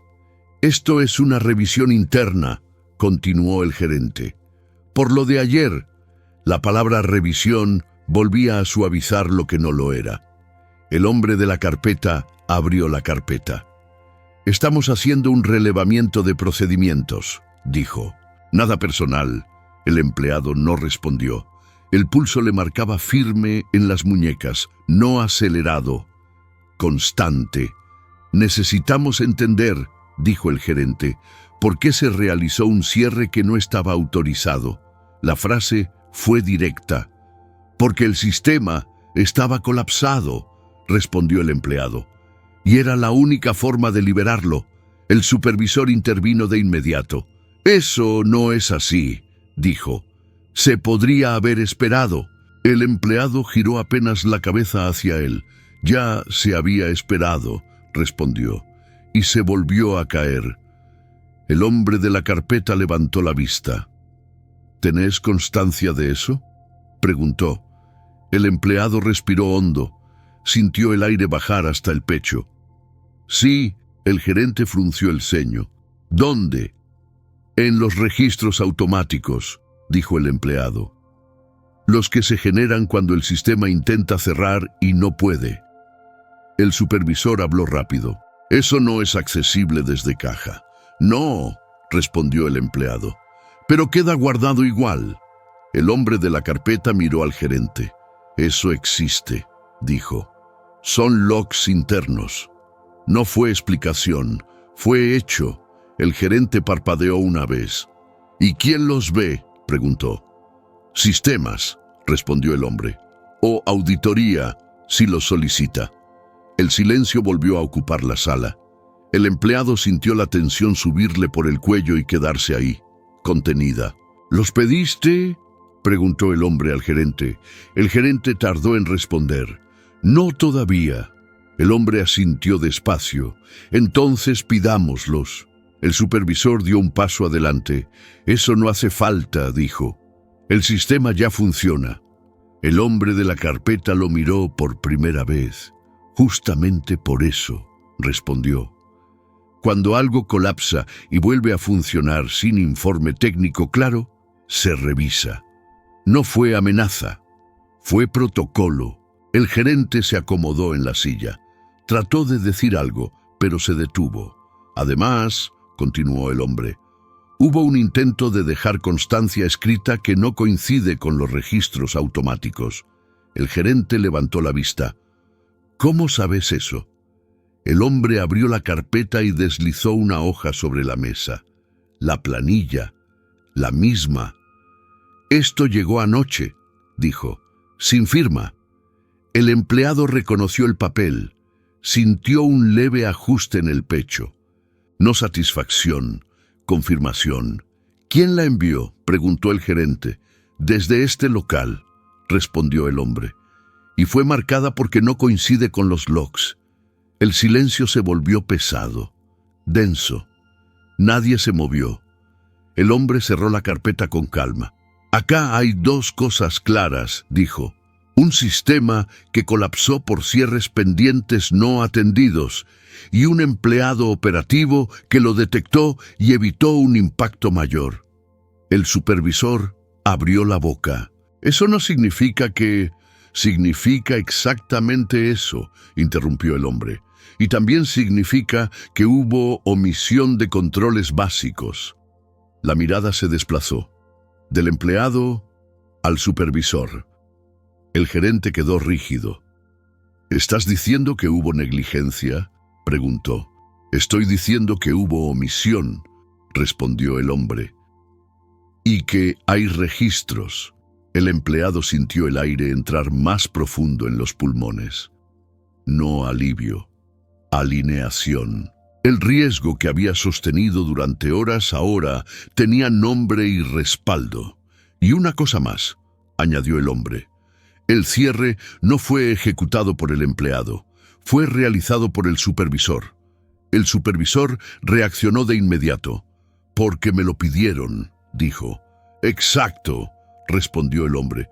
«Esto es una revisión interna», continuó el gerente. «Por lo de ayer». La palabra revisión volvía a suavizar lo que no lo era. El hombre de la carpeta abrió la carpeta. «Estamos haciendo un relevamiento de procedimientos», dijo. «Nada personal». El empleado no respondió. El pulso le marcaba firme en las muñecas, no acelerado, constante. «Necesitamos entender», dijo el gerente, «por qué se realizó un cierre que no estaba autorizado». La frase fue directa. «Porque el sistema estaba colapsado», respondió el empleado. «Y era la única forma de liberarlo». El supervisor intervino de inmediato. «Eso no es así», dijo. «Se podría haber esperado». El empleado giró apenas la cabeza hacia él. «Ya se había esperado», respondió, y se volvió a caer. El hombre de la carpeta levantó la vista. «¿Tenés constancia de eso?», preguntó. El empleado respiró hondo. Sintió el aire bajar hasta el pecho. Sí, el gerente frunció el ceño. ¿Dónde? En los registros automáticos, dijo el empleado. Los que se generan cuando el sistema intenta cerrar y no puede. El supervisor habló rápido. Eso no es accesible desde caja. No, respondió el empleado. Pero queda guardado igual. El hombre de la carpeta miró al gerente. Eso existe, dijo. Son logs internos. No fue explicación, fue hecho. El gerente parpadeó una vez. ¿Y quién los ve?, preguntó. Sistemas, respondió el hombre. O auditoría, si los solicita. El silencio volvió a ocupar la sala. El empleado sintió la tensión subirle por el cuello y quedarse ahí, contenida. ¿Los pediste?, preguntó el hombre al gerente. El gerente tardó en responder. No todavía. El hombre asintió despacio. Entonces pidámoslos. El supervisor dio un paso adelante. Eso no hace falta, dijo. El sistema ya funciona. El hombre de la carpeta lo miró por primera vez. Justamente por eso, respondió. Cuando algo colapsa y vuelve a funcionar sin informe técnico claro, se revisa. No fue amenaza, fue protocolo. El gerente se acomodó en la silla. Trató de decir algo, pero se detuvo. Además, continuó el hombre, hubo un intento de dejar constancia escrita que no coincide con los registros automáticos. El gerente levantó la vista. ¿Cómo sabes eso? El hombre abrió la carpeta y deslizó una hoja sobre la mesa. La planilla, la misma. Esto llegó anoche, dijo, sin firma. El empleado reconoció el papel. Sintió un leve ajuste en el pecho. No satisfacción, confirmación. ¿Quién la envió?, preguntó el gerente. Desde este local, respondió el hombre. Y fue marcada porque no coincide con los logs. El silencio se volvió pesado, denso. Nadie se movió. El hombre cerró la carpeta con calma. Acá hay dos cosas claras, dijo. Un sistema que colapsó por cierres pendientes no atendidos y un empleado operativo que lo detectó y evitó un impacto mayor. El supervisor abrió la boca. Eso no significa que... Significa exactamente eso, interrumpió el hombre. Y también significa que hubo omisión de controles básicos. La mirada se desplazó. Del empleado al supervisor. El gerente quedó rígido. ¿Estás diciendo que hubo negligencia?, preguntó. Estoy diciendo que hubo omisión, respondió el hombre. Y que hay registros. El empleado sintió el aire entrar más profundo en los pulmones. No alivio, alineación. El riesgo que había sostenido durante horas ahora tenía nombre y respaldo. Y una cosa más, añadió el hombre. El cierre no fue ejecutado por el empleado, fue realizado por el supervisor. El supervisor reaccionó de inmediato. Porque me lo pidieron, dijo. Exacto, respondió el hombre.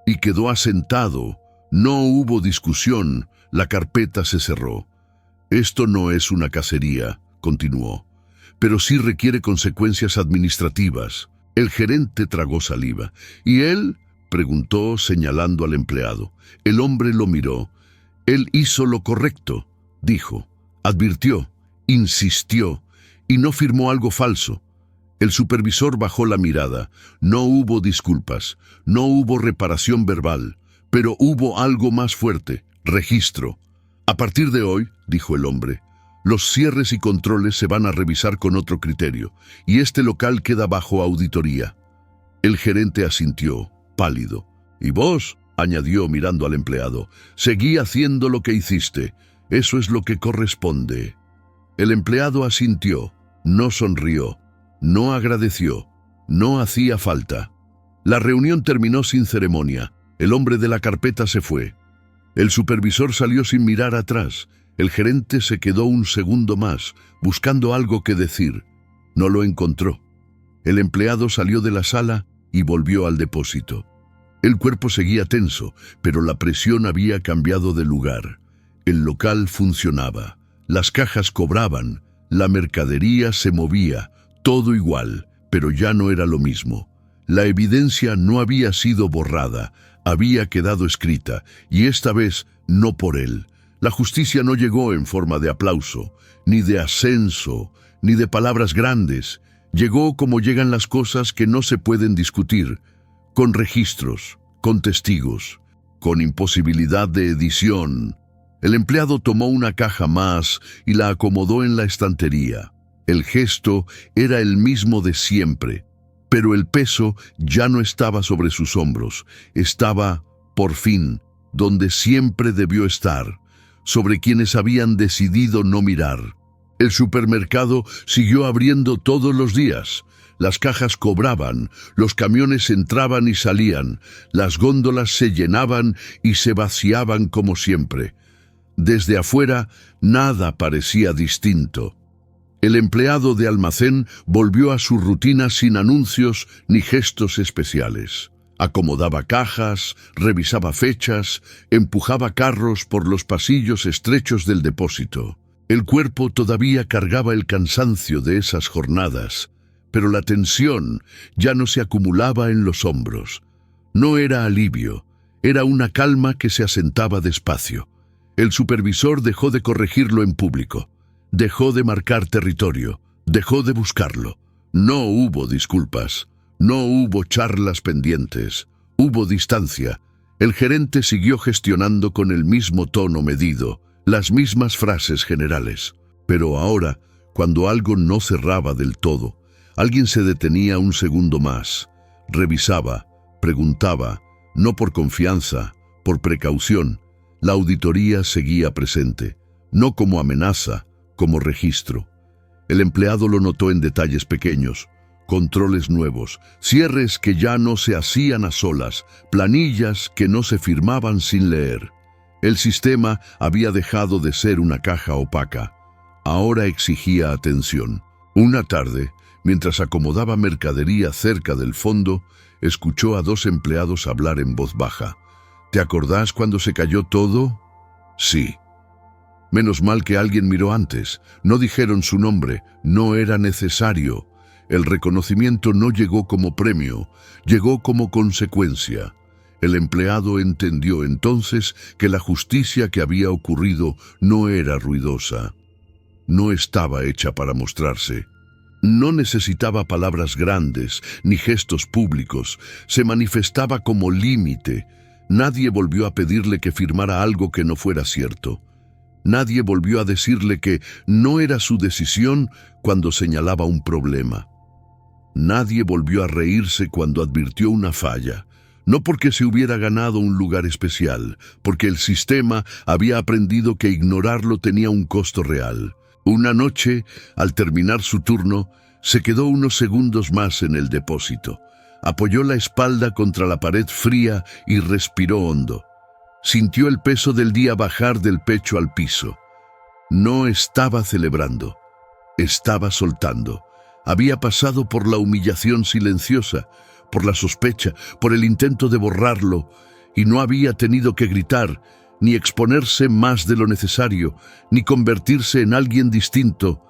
Y quedó asentado. No hubo discusión, la carpeta se cerró. Esto no es una cacería, continuó, pero sí requiere consecuencias administrativas. El gerente tragó saliva. ¿Y él?, preguntó señalando al empleado. El hombre lo miró. Él hizo lo correcto, dijo. Advirtió, insistió, y no firmó algo falso. El supervisor bajó la mirada. No hubo disculpas, no hubo reparación verbal, pero hubo algo más fuerte, registro. A partir de hoy, dijo el hombre, los cierres y controles se van a revisar con otro criterio, y este local queda bajo auditoría. El gerente asintió, pálido. ¿Y vos?, añadió mirando al empleado, seguí haciendo lo que hiciste. Eso es lo que corresponde. El empleado asintió, no sonrió, no agradeció, no hacía falta. La reunión terminó sin ceremonia. El hombre de la carpeta se fue. El supervisor salió sin mirar atrás. El gerente se quedó un segundo más, buscando algo que decir. No lo encontró. El empleado salió de la sala y volvió al depósito. El cuerpo seguía tenso, pero la presión había cambiado de lugar. El local funcionaba, las cajas cobraban, la mercadería se movía, todo igual, pero ya no era lo mismo. La evidencia no había sido borrada, había quedado escrita, y esta vez no por él. La justicia no llegó en forma de aplauso, ni de ascenso, ni de palabras grandes. Llegó como llegan las cosas que no se pueden discutir, con registros, con testigos, con imposibilidad de edición. El empleado tomó una caja más y la acomodó en la estantería. El gesto era el mismo de siempre, pero el peso ya no estaba sobre sus hombros. Estaba, por fin, donde siempre debió estar, sobre quienes habían decidido no mirar. El supermercado siguió abriendo todos los días. Las cajas cobraban, los camiones entraban y salían, las góndolas se llenaban y se vaciaban como siempre. Desde afuera, nada parecía distinto. El empleado de almacén volvió a su rutina sin anuncios ni gestos especiales. Acomodaba cajas, revisaba fechas, empujaba carros por los pasillos estrechos del depósito. El cuerpo todavía cargaba el cansancio de esas jornadas, pero la tensión ya no se acumulaba en los hombros. No era alivio, era una calma que se asentaba despacio. El supervisor dejó de corregirlo en público, dejó de marcar territorio, dejó de buscarlo. No hubo disculpas, no hubo charlas pendientes, hubo distancia. El gerente siguió gestionando con el mismo tono medido, las mismas frases generales. Pero ahora, cuando algo no cerraba del todo, alguien se detenía un segundo más, revisaba, preguntaba, no por confianza, por precaución. La auditoría seguía presente, no como amenaza, como registro. El empleado lo notó en detalles pequeños, controles nuevos, cierres que ya no se hacían a solas, planillas que no se firmaban sin leer. El sistema había dejado de ser una caja opaca. Ahora exigía atención. Una tarde, mientras acomodaba mercadería cerca del fondo, escuchó a dos empleados hablar en voz baja. ¿Te acordás cuando se cayó todo? Sí. Menos mal que alguien miró antes. No dijeron su nombre. No era necesario. El reconocimiento no llegó como premio, llegó como consecuencia. El empleado entendió entonces que la justicia que había ocurrido no era ruidosa. No estaba hecha para mostrarse. No necesitaba palabras grandes ni gestos públicos. Se manifestaba como límite. Nadie volvió a pedirle que firmara algo que no fuera cierto. Nadie volvió a decirle que no era su decisión cuando señalaba un problema. Nadie volvió a reírse cuando advirtió una falla. No porque se hubiera ganado un lugar especial, porque el sistema había aprendido que ignorarlo tenía un costo real. Una noche, al terminar su turno, se quedó unos segundos más en el depósito. Apoyó la espalda contra la pared fría y respiró hondo. Sintió el peso del día bajar del pecho al piso. No estaba celebrando, estaba soltando. Había pasado por la humillación silenciosa, por la sospecha, por el intento de borrarlo, y no había tenido que gritar, ni exponerse más de lo necesario, ni convertirse en alguien distinto.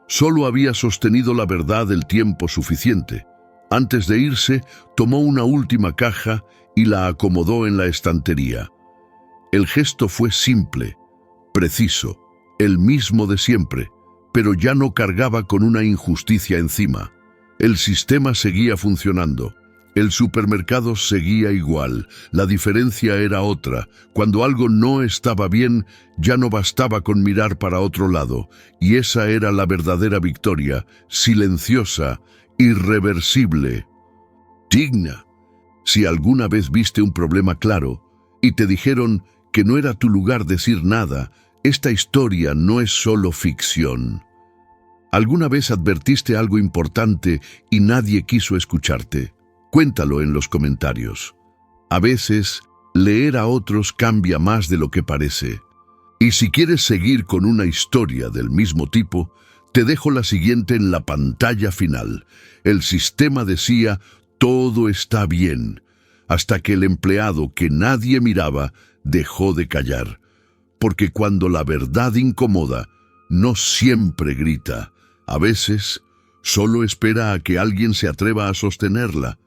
Solo había sostenido la verdad el tiempo suficiente. Antes de irse, tomó una última caja y la acomodó en la estantería. El gesto fue simple, preciso, el mismo de siempre, pero ya no cargaba con una injusticia encima. El sistema seguía funcionando. El supermercado seguía igual. La diferencia era otra. Cuando algo no estaba bien, ya no bastaba con mirar para otro lado. Y esa era la verdadera victoria, silenciosa, irreversible, digna. Si alguna vez viste un problema claro y te dijeron que no era tu lugar decir nada, esta historia no es solo ficción. ¿Alguna vez advertiste algo importante y nadie quiso escucharte? Cuéntalo en los comentarios. A veces, leer a otros cambia más de lo que parece. Y si quieres seguir con una historia del mismo tipo, te dejo la siguiente en la pantalla final. El sistema decía, todo está bien. hasta que el empleado que nadie miraba dejó de callar. Porque cuando la verdad incomoda, no siempre grita. A veces, solo espera a que alguien se atreva a sostenerla.